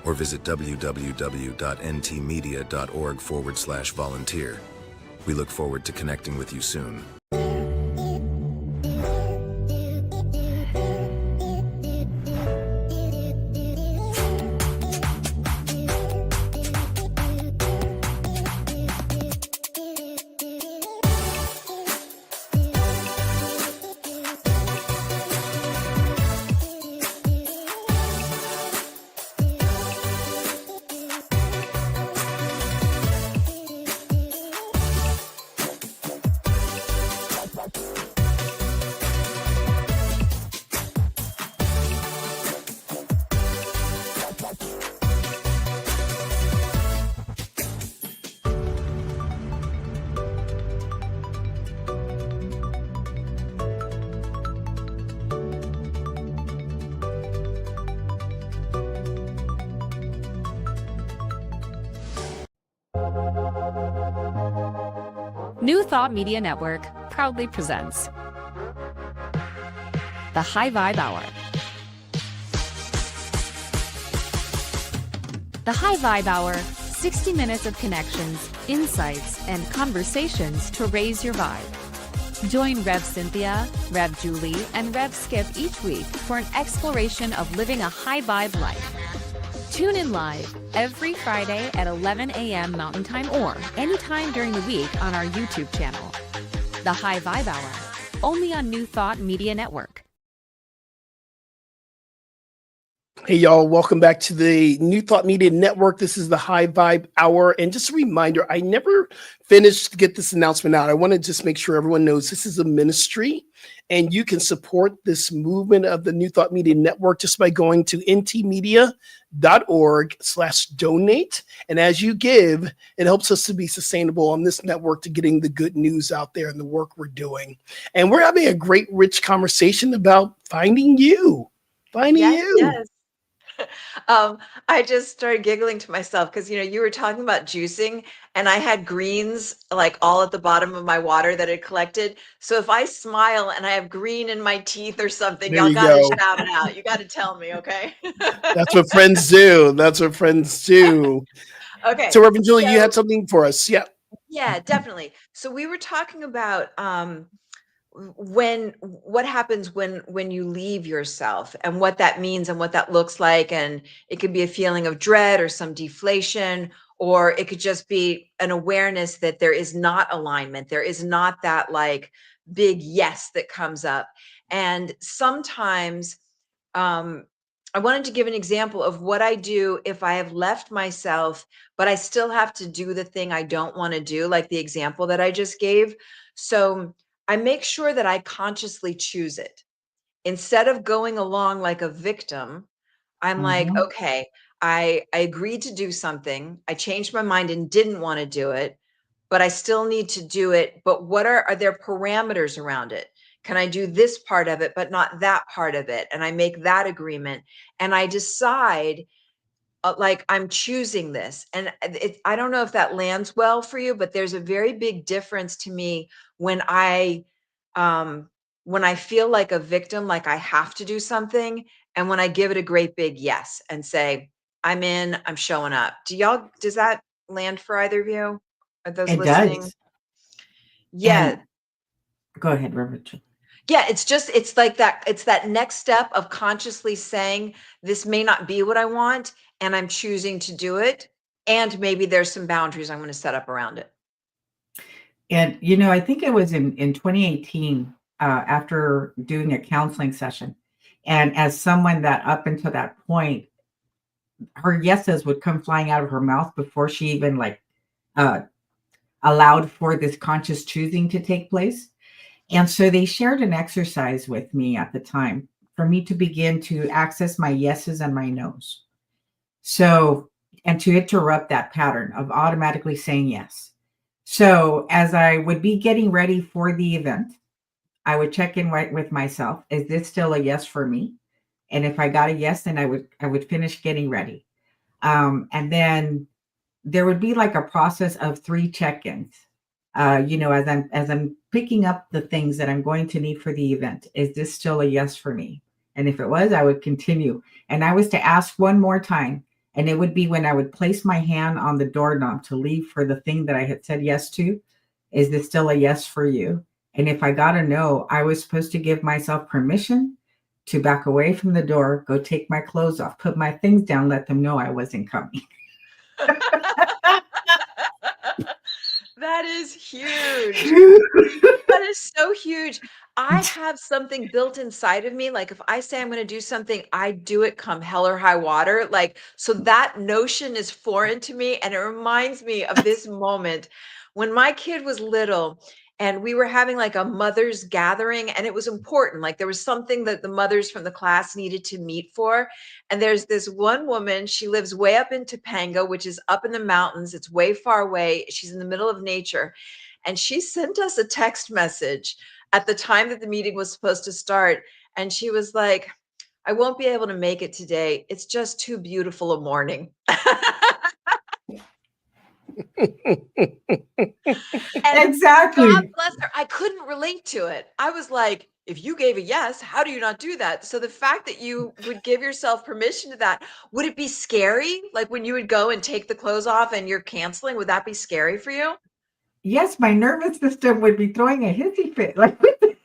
Speaker 7: or visit www.ntmedia.org/volunteer. We look forward to connecting with you soon.
Speaker 1: New Thought Media Network proudly presents the High Vibe Hour. The High Vibe Hour, 60 minutes of connections, insights, and conversations to raise your vibe. Join Rev Cynthia, Rev Julie, and Rev Skip each week for an exploration of living a high vibe life. Tune in live every Friday at 11 a.m. Mountain Time or anytime during the week on our YouTube channel. The High Vibe Hour, only on New Thought Media Network.
Speaker 2: Hey, y'all, welcome back to the New Thought Media Network. This is the High Vibe Hour. And just a reminder, I never finished to get this announcement out. I want to just make sure everyone knows this is a ministry, and you can support this movement of the New Thought Media Network just by going to ntmedia.org/donate. And as you give, it helps us to be sustainable on this network to getting the good news out there and the work we're doing. And we're having a great, rich conversation about finding you. Finding you.
Speaker 3: Yes. I just started giggling to myself because you were talking about juicing, and I had greens like all at the bottom of my water that had collected. So if I smile and I have green in my teeth or something,
Speaker 2: There
Speaker 3: y'all
Speaker 2: you
Speaker 3: got to
Speaker 2: go.
Speaker 3: shout it out. You got to tell me, okay?
Speaker 2: That's what friends do. That's what friends do.
Speaker 3: Okay.
Speaker 2: So, Reverend Julie, you
Speaker 3: So
Speaker 2: had something for us. Yeah.
Speaker 3: yeah, definitely. So we were talking about what happens when you leave yourself, and what that means and what that looks like, and it could be a feeling of dread or some deflation, or it could just be an awareness that there is not alignment, there is not that like big yes that comes up. And sometimes um I wanted to give an example of what I do if I have left myself, but I still have to do the thing I don't want to do, like the example that I just gave. So I make sure that I consciously choose it. Instead of going along like a victim, I'm like,
Speaker 4: Mhm.
Speaker 3: okay, I agreed to do something. I changed my mind and didn't want to do it, but I still need to do it. But what are there parameters around it? Can I do this part of it, but not that part of it? And I make that agreement, and I decide like I'm choosing this. And I don't know if that lands well for you, but there's a very big difference to me when um, I feel like a victim, like I have to do something, and when I give it a great big yes and say, I'm in, I'm showing up. Does that land for either of you? Are those
Speaker 4: It
Speaker 3: listening?
Speaker 4: does.
Speaker 3: Yeah.
Speaker 4: And go ahead, Reverend.
Speaker 3: Yeah, it's like that. It's that next step of consciously saying, this may not be what I want, and I'm choosing to do it. And maybe there's some boundaries I'm going to set up around it.
Speaker 4: And I think it was in 2018, after doing a counseling session, and as someone that up until that point, her yeses would come flying out of her mouth before she even uh, allowed for this conscious choosing to take place. And so they shared an exercise with me at the time for me to begin to access my yeses and my nos. So, and to interrupt that pattern of automatically saying yes. So, as I would be getting ready for the event, I would check in with myself. Is this still a yes for me? And if I got a yes, then I would finish getting ready. And then there would be like a process of 3 check-ins. As I'm picking up the things that I'm going to need for the event. Is this still a yes for me? And if it was, I would continue. And I was to ask one more time. And it would be when I would place my hand on the doorknob to leave for the thing that I had said yes to. Is this still a yes for you? And if I got a no, I was supposed to give myself permission to back away from the door, go take my clothes off, put my things down, let them know I wasn't coming.
Speaker 3: That is huge. That is so huge. I have something built inside of me. Like if I say I'm going to do something, I do it come hell or high water. Like, so that notion is foreign to me. And it reminds me of this moment when my kid was little and we were having like a mother's gathering, and it was important. Like there was something that the mothers from the class needed to meet for. And there's this one woman, she lives way up in Topanga, which is up in the mountains. It's way far away. She's in the middle of nature. And she sent us a text message at the time that the meeting was supposed to start. And she was like, I won't be able to make it today. It's just too beautiful a morning. And God
Speaker 4: Exactly.
Speaker 3: bless her. I couldn't relate to it. I was like, if you gave a yes, how do you not do that? So the fact that you would give yourself permission to that, would it be scary? Like when you would go and take the clothes off and you're canceling, would that be scary for you?
Speaker 4: Yes, my nervous system would be throwing a hissy fit. Like,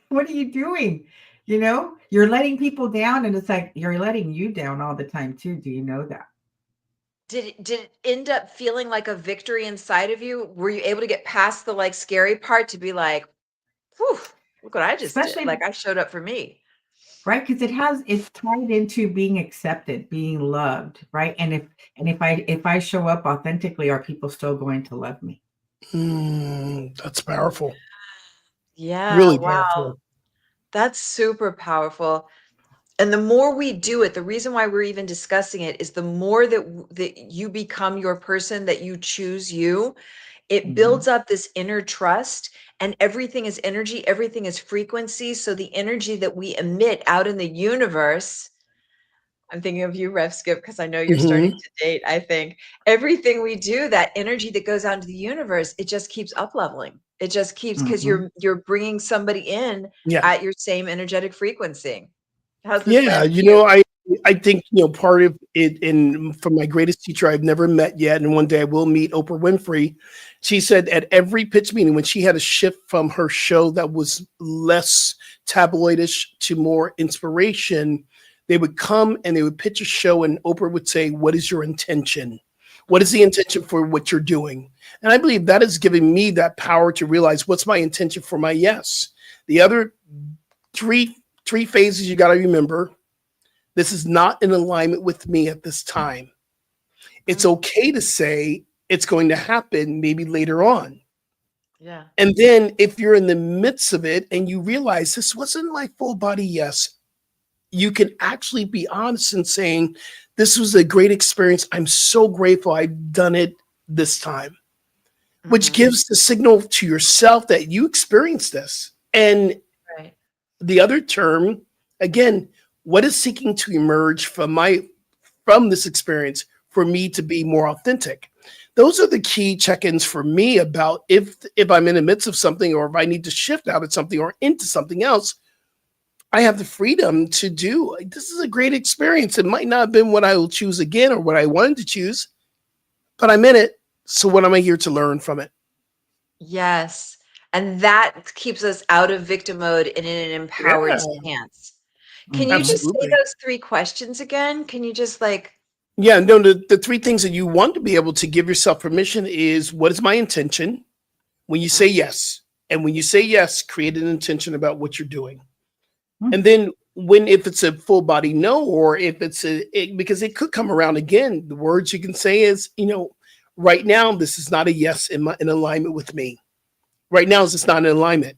Speaker 4: what are you doing? You're letting people down, and it's like you're letting you down all the time too. Do you know that?
Speaker 3: Did it end up feeling like a victory inside of you? Were you able to get past the like scary part to be like, whew, look what I just did.
Speaker 4: Especially
Speaker 3: Like I showed up for me.
Speaker 4: right, because it's tied into being accepted, being loved, right? And if I show up authentically, are people still going to love me?
Speaker 2: That's powerful.
Speaker 3: Yeah,
Speaker 2: Really
Speaker 3: wow.
Speaker 2: powerful.
Speaker 3: That's super powerful. And the more we do it, the reason why we're even discussing it is the more that you become your person, that you choose you, it
Speaker 4: Mhm.
Speaker 3: builds up this inner trust, and everything is energy, everything is frequency. So the energy that we emit out in the universe I'm thinking of you, Rev Skip, because I know you're starting
Speaker 2: Hmm.
Speaker 3: to date. I think everything we do, that energy that goes out into the universe, it just keeps up leveling. It just keeps, because
Speaker 4: Mhm.
Speaker 3: you're bringing somebody in
Speaker 2: Yeah.
Speaker 3: at your same energetic frequency. How's this
Speaker 2: Yeah,
Speaker 3: land for you?
Speaker 2: I think, part of it, and from my greatest teacher I've never met yet, and one day I will meet, Oprah Winfrey. She said at every pitch meeting, when she had a shift from her show that was less tabloidish to more inspiration, they would come and they would pitch a show, and Oprah would say, "What is your intention? What is the intention for what you're doing?" And I believe that is giving me that power to realize what's my intention for my yes. The other three phases you got to remember: this is not in alignment with me at this time. It's
Speaker 3: Mm,
Speaker 2: okay to say it's going to happen maybe later on.
Speaker 3: yeah.
Speaker 2: And then if you're in the midst of it and you realize this wasn't my full body yes, you can actually be honest in saying, this was a great experience. I'm so grateful I've done it this time, which
Speaker 3: Hmm.
Speaker 2: gives the signal to yourself that you experienced this. And
Speaker 3: Right.
Speaker 2: the other term, again, what is seeking to emerge from this experience for me to be more authentic? Those are the key check-ins for me about if I'm in the midst of something, or if I need to shift out of something or into something else. I have the freedom to do. This is a great experience. It might not have been what I will choose again or what I wanted to choose, but I'm in it. So what am I here to learn from it?
Speaker 3: Yes. And that keeps us out of victim mode and in an empowered
Speaker 2: Yeah,
Speaker 3: stance. Can you
Speaker 4: Mhm.
Speaker 3: just say
Speaker 2: absolutely.
Speaker 3: those three questions again? Can you just like,
Speaker 2: Yeah, no, the three things that you want to be able to give yourself permission is: what is my intention? When you say
Speaker 3: mhm,
Speaker 2: yes, and when you say yes, create an intention about what you're doing.
Speaker 4: Mm.
Speaker 2: And then if it's a full body no, or if because it could come around again, the words you can say is, right now, this is not a yes in alignment with me. Right now, it's not in alignment.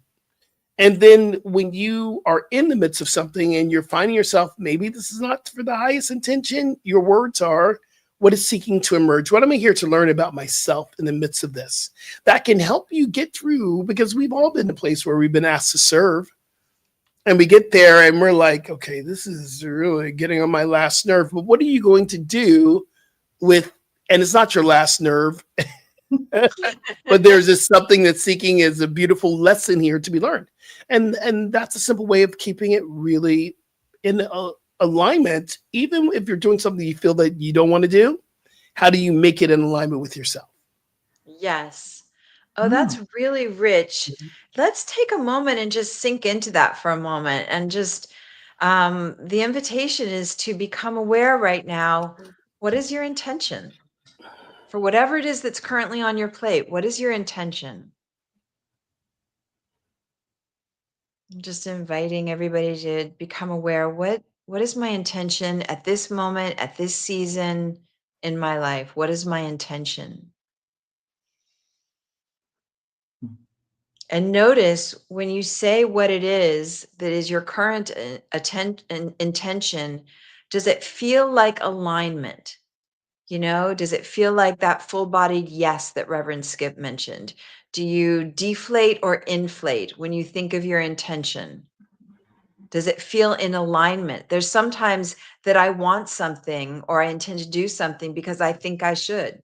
Speaker 2: And then when you are in the midst of something and you're finding yourself, maybe this is not for the highest intention, your words are, what is seeking to emerge? What am I here to learn about myself in the midst of this? That can help you get through, because we've all been in a place where we've been asked to serve. And we get there and we're like, okay, this is really getting on my last nerve. But what are you going to do with, and it's not your last nerve, but there's this something that's seeking is a beautiful lesson here to be learned. And that's a simple way of keeping it really in alignment. Even if you're doing something you feel that you don't want to do, how do you make it in alignment with yourself?
Speaker 3: yes. Oh, that's
Speaker 4: Mm.
Speaker 3: really rich. Let's take a moment and just sink into that for a moment. And just the invitation is to become aware right now. What is your intention for whatever it is that's currently on your plate? What is your intention? I'm just inviting everybody to become aware. What is my intention at this moment, at this season in my life? What is my intention? And notice when you say what it is that is your current intention, does it feel like alignment? Does it feel like that full bodied yes that Reverend Skip mentioned? Do you deflate or inflate when you think of your intention? Does it feel in alignment? There's sometimes that I want something or I intend to do something because I think I should,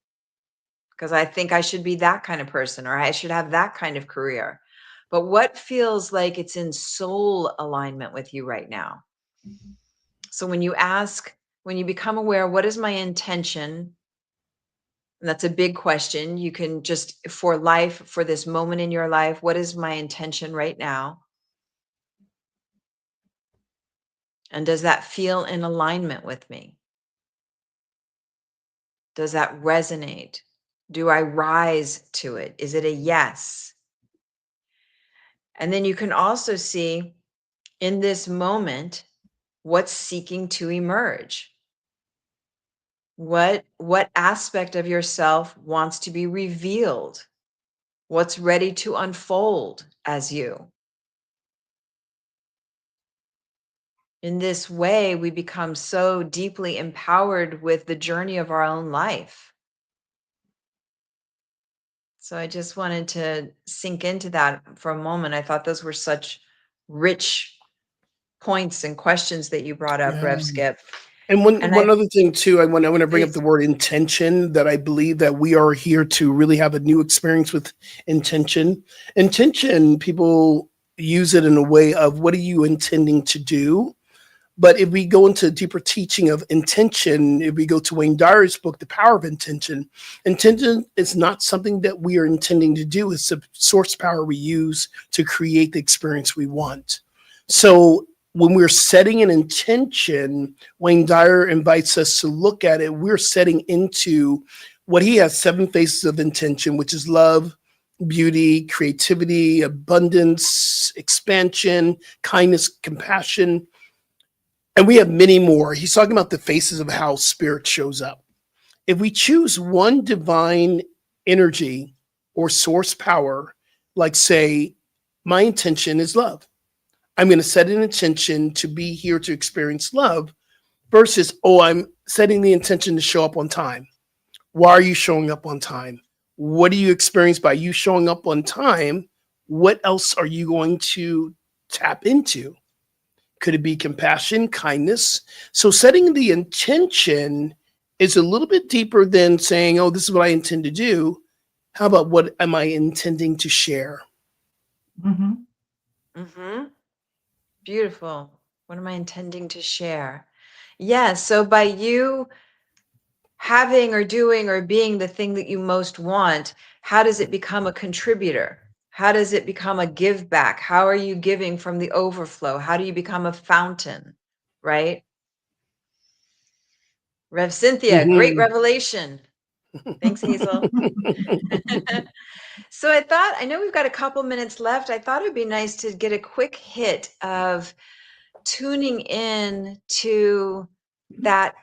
Speaker 3: because I think I should be that kind of person or I should have that kind of career. But what feels like it's in soul alignment with you right now? So when you become aware, what is my intention? And that's a big question. You can just, for life, for this moment in your life, what is my intention right now? And does that feel in alignment with me? Does that resonate? Do I rise to it? Is it a yes? And then you can also see in this moment what's seeking to emerge. What aspect of yourself wants to be revealed? What's ready to unfold as you? In this way, we become so deeply empowered with the journey of our own life. So I just wanted to sink into that for a moment. I thought those were such rich points and questions that you brought up,
Speaker 2: Yeah.
Speaker 3: Rev Skip.
Speaker 2: And one
Speaker 3: And I
Speaker 2: one other thing too, I want to bring up
Speaker 3: please,
Speaker 2: the word intention, that I believe that we are here to really have a new experience with intention. Intention, people use it in a way of what are you intending to do? But if we go into deeper teaching of intention, if we go to Wayne Dyer's book, The Power of Intention, intention is not something that we are intending to do. It's the source power we use to create the experience we want. So when we're setting an intention, Wayne Dyer invites us to look at it. We're setting into what he has 7 phases of intention, which is love, beauty, creativity, abundance, expansion, kindness, compassion, and we have many more. He's talking about the faces of how spirit shows up. If we choose one divine energy or source power, like say, my intention is love, I'm going to set an intention to be here to experience love, versus, oh, I'm setting the intention to show up on time. Why are you showing up on time? What do you experience by you showing up on time? What else are you going to tap into? Could it be compassion, kindness? So setting the intention is a little bit deeper than saying, oh, this is what I intend to do. How about what am I intending to share?
Speaker 4: Hmm.
Speaker 3: beautiful. What am I intending to share? Yeah. So by you having or doing or being the thing that you most want, how does it become a contributor? How does it become a give back? How are you giving from the overflow? How do you become a fountain? Right? Rev Cynthia, great
Speaker 2: Mhm.
Speaker 3: revelation. Thanks, Hazel. So I know we've got a couple minutes left. I thought it'd be nice to get a quick hit of tuning in to that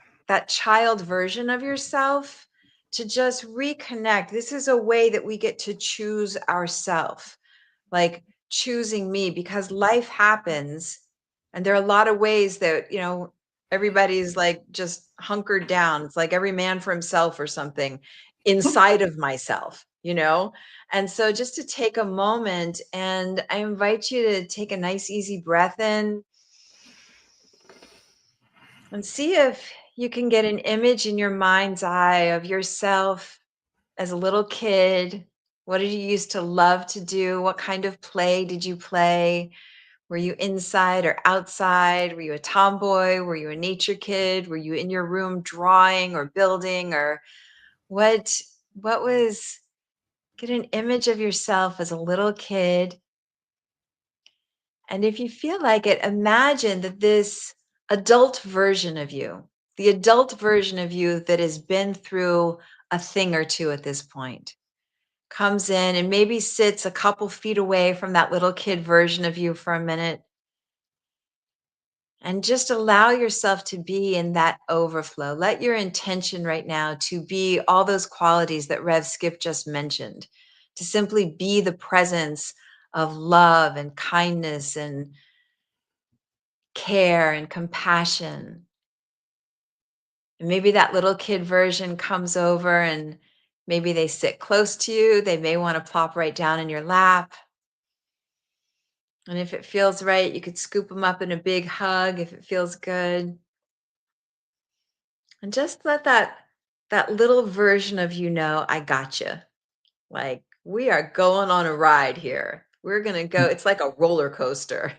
Speaker 3: child version of yourself, to just reconnect. This is a way that we get to choose ourself, like choosing me, because life happens and there are a lot of ways that, everybody's like just hunkered down. It's like every man for himself or something inside of myself. And so just to take a moment, and I invite you to take a nice easy breath in and see if you can get an image in your mind's eye of yourself as a little kid. What did you used to love to do? What kind of play did you play? Were you inside or outside? Were you a tomboy? Were you a nature kid? Were you in your room drawing or building? Or what was, get an image of yourself as a little kid. And if you feel like it, imagine that this adult version of you, the adult version of you that has been through a thing or two at this point, comes in and maybe sits a couple feet away from that little kid version of you for a minute, and just allow yourself to be in that overflow. Let your intention right now to be all those qualities that Rev Skip just mentioned, to simply be the presence of love and kindness and care and compassion. And maybe that little kid version comes over and maybe they sit close to you. They may want to plop right down in your lap. And if it feels right, you could scoop them up in a big hug if it feels good. And just let that little version of you know, I got you. Like, we are going on a ride here. We're going to go, it's like a roller coaster.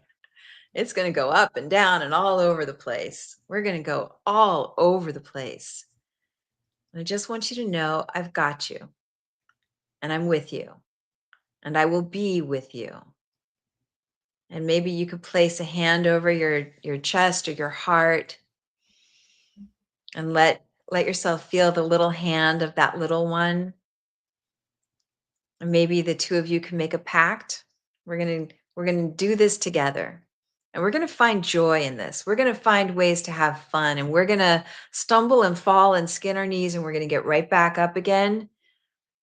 Speaker 3: It's going to go up and down and all over the place. We're going to go all over the place. And I just want you to know I've got you, and I'm with you, and I will be with you. And maybe you could place a hand over your chest or your heart and let yourself feel the little hand of that little one. And maybe the two of you can make a pact. We're going to do this together. And we're going to find joy in this. We're going to find ways to have fun, and we're going to stumble and fall and skin our knees, and we're going to get right back up again.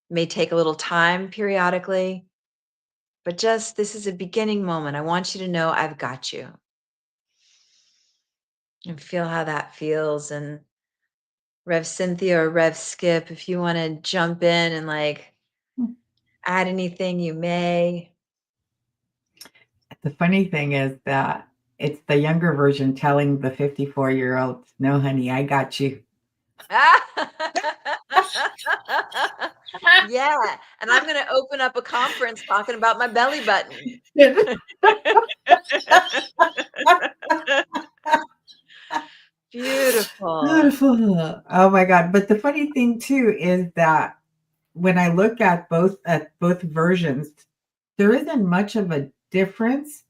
Speaker 3: It may take a little time periodically, but just this is a beginning moment. I want you to know I've got you, and feel how that feels. And Rev Cynthia or Rev Skip, if you want to jump in and like add anything, you may.
Speaker 4: The funny thing is that it's the younger version telling the 54-year-old, no, honey, I got you.
Speaker 3: Yeah, and I'm gonna open up a conference talking about my belly button. Beautiful.
Speaker 4: Beautiful. Oh my God. But the funny thing too is that when I look at both versions, there isn't much of a difference.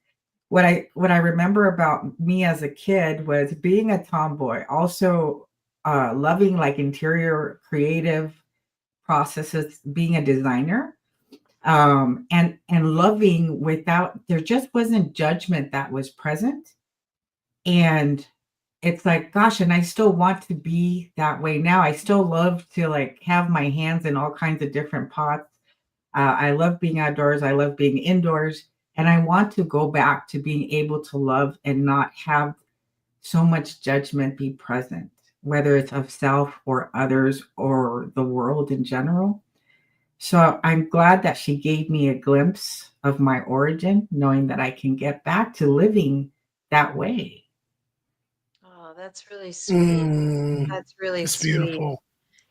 Speaker 4: What I remember about me as a kid was being a tomboy, also loving like interior creative processes, being a designer, and loving without, there just wasn't judgment that was present. And it's like, gosh, and I still want to be that way now. I still love to like have my hands in all kinds of different pots. I love being outdoors. I love being indoors. And I want to go back to being able to love and not have so much judgment be present, whether it's of self or others or the world in general. So I'm glad that she gave me a glimpse of my origin, knowing that I can get back to living that way.
Speaker 3: Oh, that's really sweet.
Speaker 2: Mm,
Speaker 3: That's really
Speaker 2: it's
Speaker 3: sweet.
Speaker 2: beautiful.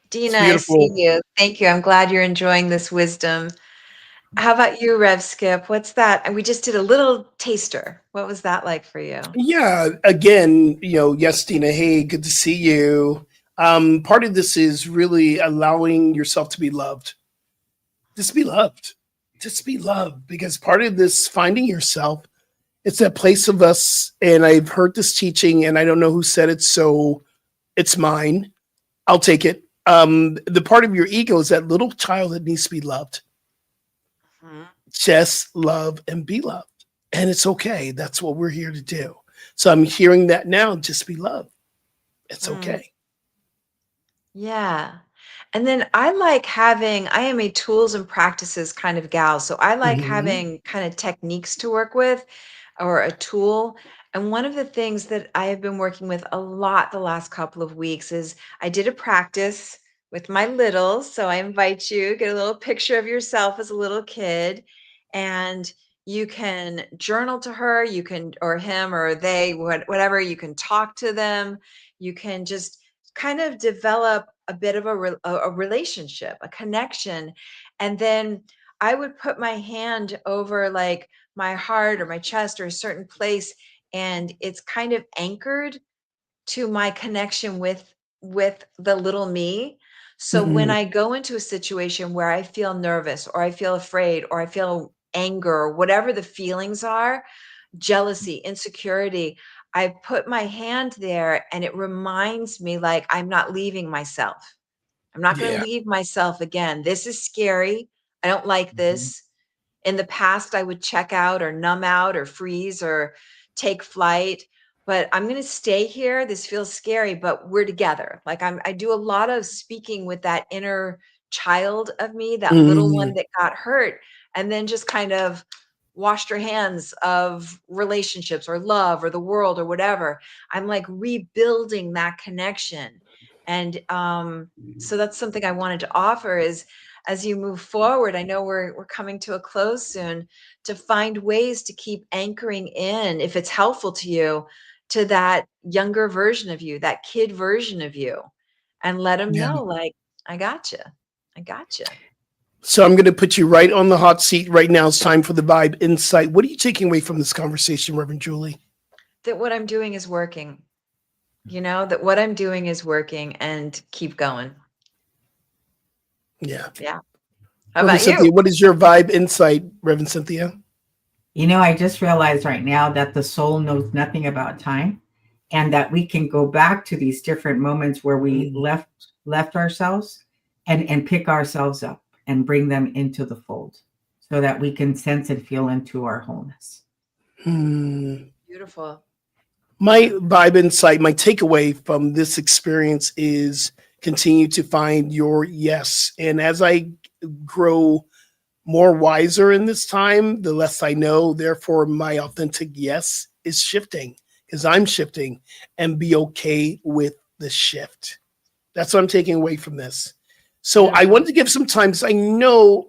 Speaker 2: It's
Speaker 3: Dina, I see
Speaker 2: beautiful.
Speaker 3: you. Thank you. I'm glad you're enjoying this wisdom. How about you, Rev Skip? What's that? And we just did a little taster. What was that like for you?
Speaker 2: Yeah, again, yes, Dina, hey, good to see you. Part of this is really allowing yourself to be loved. Just be loved. Just be loved. Because part of this finding yourself, it's that place of us, and I've heard this teaching, and I don't know who said it, so it's mine. I'll take it. The part of your ego is that little child that needs to be loved.
Speaker 3: Mhm.
Speaker 2: Just love and be loved. And it's okay. That's what we're here to do. So I'm hearing that now. Just be loved. It's
Speaker 3: Mm.
Speaker 2: okay.
Speaker 3: Yeah. And then I am a tools and practices kind of gal. So I like
Speaker 2: Mhm.
Speaker 3: having kind of techniques to work with or a tool. And one of the things that I have been working with a lot the last couple of weeks is I did a practice with my littles. So I invite you, get a little picture of yourself as a little kid, and you can journal to her, you can, or him, or they, whatever, you can talk to them. You can just kind of develop a bit of a relationship, a connection. And then I would put my hand over like my heart or my chest or a certain place, and it's kind of anchored to my connection with the little me. So when
Speaker 2: Mhm.
Speaker 3: I go into a situation where I feel nervous or I feel afraid or I feel anger or whatever the feelings are, jealousy, insecurity, I put my hand there and it reminds me like I'm not leaving myself. I'm not going to
Speaker 2: Yeah.
Speaker 3: leave myself again. This is scary. I don't like
Speaker 4: Mhm.
Speaker 3: this. In the past, I would check out or numb out or freeze or take flight, but I'm going to stay here. This feels scary, but we're together. Like I do a lot of speaking with that inner child of me, that little one
Speaker 2: Mhm.
Speaker 3: that got hurt, and then just kind of washed her hands of relationships or love or the world or whatever. I'm like rebuilding that connection. And so that's something I wanted to offer is as you move forward, I know we're coming to a close soon, to find ways to keep anchoring in, if it's helpful to you, to that younger version of you, that kid version of you, and let them
Speaker 2: Yeah.
Speaker 3: know, like, I got you. I got you.
Speaker 2: So I'm going to put you right on the hot seat right now. It's time for the vibe insight. What are you taking away from this conversation, Reverend Julie?
Speaker 3: That what I'm doing is working. That what I'm doing is working, and keep going.
Speaker 2: Yeah.
Speaker 3: Yeah. How
Speaker 2: Reverend
Speaker 3: about you?
Speaker 2: Cynthia, what is your vibe insight, Reverend Cynthia?
Speaker 4: I just realized right now that the soul knows nothing about time, and that we can go back to these different moments where we
Speaker 2: Mm.
Speaker 4: left ourselves and pick ourselves up and bring them into the fold so that we can sense and feel into our wholeness.
Speaker 2: Hmm.
Speaker 3: Beautiful.
Speaker 2: My vibe insight, my takeaway from this experience is continue to find your yes. And as I grow more wiser in this time, the less I know. Therefore, my authentic yes is shifting because I'm shifting, and be okay with the shift. That's what I'm taking away from this. So I
Speaker 3: Beautiful.
Speaker 2: wanted to give some time, because I know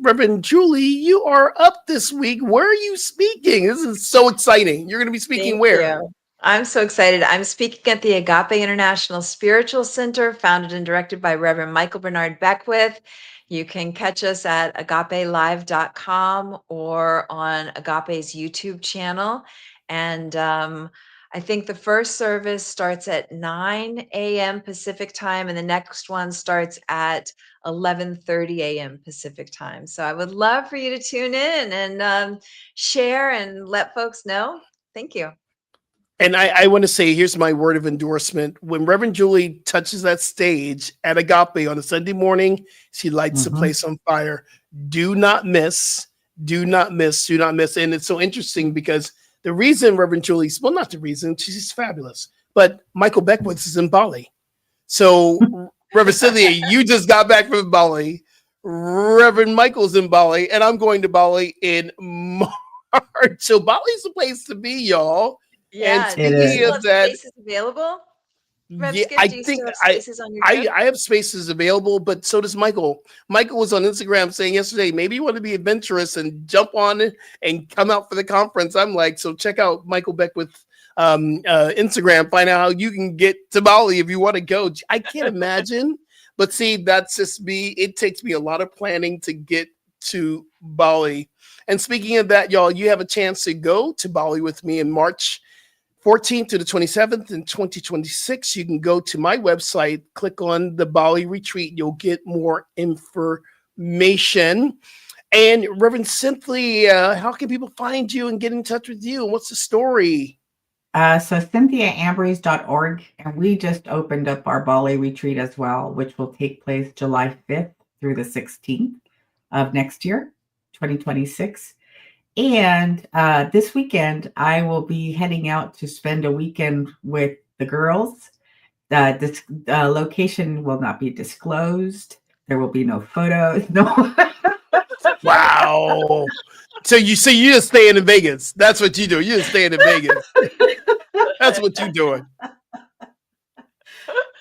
Speaker 2: Reverend Julie, you are up this week. Where are you speaking? This is so exciting. You're going to be speaking
Speaker 3: Thank
Speaker 2: where?
Speaker 3: you. I'm so excited. I'm speaking at the Agape International Spiritual Center, founded and directed by Reverend Michael Bernard Beckwith. You can catch us at agapelive.com or on Agape's YouTube channel. And I think the first service starts at 9 a.m. Pacific time, and the next one starts at 11:30 a.m. Pacific time. So I would love for you to tune in and share and let folks know. Thank you.
Speaker 2: And I want to say, here's my word of endorsement. When Reverend Julie touches that stage at Agape on a Sunday morning, she lights the place on fire. Do not miss. Do not miss. Do not miss. And it's so interesting because the reason Reverend Julie, well, not the reason, she's fabulous, but Michael Beckwith is in Bali. So Reverend Cynthia, you just got back from Bali. Reverend Michael's in Bali, and I'm going to Bali in March. So Bali's the place to be, y'all.
Speaker 3: Yeah,
Speaker 2: And
Speaker 3: do you
Speaker 2: speaking
Speaker 3: still
Speaker 2: of
Speaker 3: have
Speaker 2: that,
Speaker 3: spaces available? Rev
Speaker 2: yeah,
Speaker 3: Skip,
Speaker 2: I
Speaker 3: do you
Speaker 2: think
Speaker 3: still have spaces on your trip?
Speaker 2: I have spaces available, but so does Michael. Michael was on Instagram saying yesterday, maybe you want to be adventurous and jump on it and come out for the conference. I'm like, so check out Michael Beckwith Instagram, find out how you can get to Bali if you want to go. I can't imagine, but see, that's just me. It takes me a lot of planning to get to Bali. And speaking of that, y'all, you have a chance to go to Bali with me in March 14th to the 27th in 2026. You can go to my website, click on the Bali retreat. You'll get more information. And Reverend Cynthia, how can people find you and get in touch with you? What's the story?
Speaker 4: So CynthiaAmbriz.org, and we just opened up our Bali retreat as well, which will take place July 5th through the 16th of next year, 2026. And this weekend, I will be heading out to spend a weekend with the girls. This location will not be disclosed. There will be no photos. No.
Speaker 2: Wow. So you just staying in Vegas. That's what you do. You're just staying in Vegas. That's what you're doing.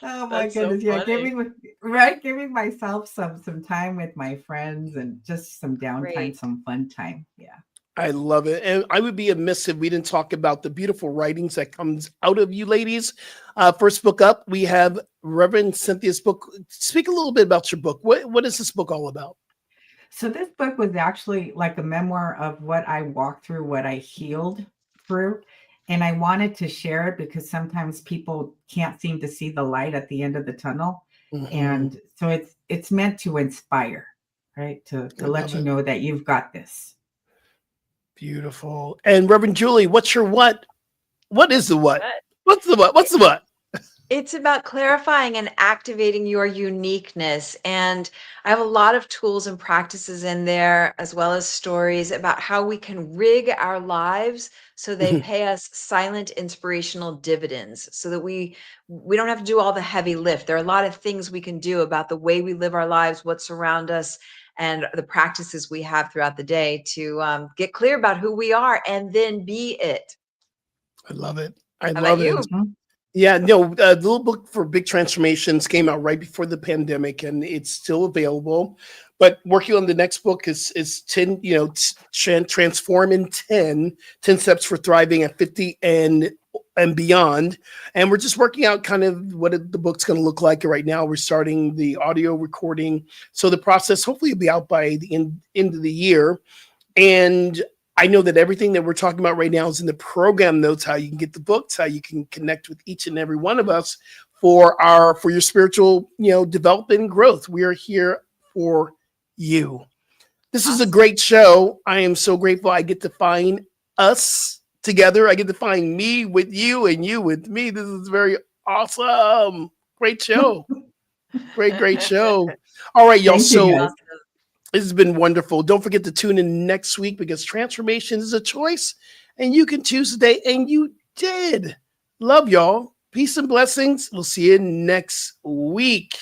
Speaker 4: Oh my
Speaker 3: That's
Speaker 4: goodness.
Speaker 3: so
Speaker 4: Yeah,
Speaker 3: funny.
Speaker 4: giving myself some time with my friends and just some downtime,
Speaker 3: Great.
Speaker 4: some fun time. Yeah.
Speaker 2: I love it. And I would be amiss if we didn't talk about the beautiful writings that comes out of you ladies. First book up, we have Reverend Cynthia's book. Speak a little bit about your book. What is this book all about?
Speaker 4: So this book was actually like a memoir of what I walked through, what I healed through. And I wanted to share it because sometimes people can't seem to see the light at the end of the tunnel.
Speaker 2: Mhm.
Speaker 4: And so it's meant to inspire, right? To let you know that you've got this.
Speaker 2: Beautiful. And Reverend Julie, what's your what? What is the what? What's the what? What's the what?
Speaker 3: It's about clarifying and activating your uniqueness. And I have a lot of tools and practices in there, as well as stories about how we can rig our lives so they pay us silent inspirational dividends, so that we don't have to do all the heavy lift. There are a lot of things we can do about the way we live our lives, what's around us, and the practices we have throughout the day to get clear about who we are and then be it.
Speaker 2: I love it. I
Speaker 3: How
Speaker 2: love
Speaker 3: about you?
Speaker 2: it. Yeah, no, the little book for big transformations came out right before the pandemic, and it's still available. But working on the next book is 10, transform in 10 steps for thriving at 50 and beyond. And we're just working out kind of what the book's going to look like. Right now, we're starting the audio recording. So the process hopefully will be out by the end of the year. And I know that everything that we're talking about right now is in the program notes, how you can get the books, how you can connect with each and every one of us for your spiritual, development and growth. We are here for you. This is a great show. I am so grateful I get to find us together. I get to find me with you and you with me. This is very awesome. Great show. Great show. All right, y'all.
Speaker 4: Thank you, guys.
Speaker 2: This has been wonderful. Don't forget to tune in next week because transformation is a choice and you can choose today. And you did. Love y'all. Peace and blessings. We'll see you next week.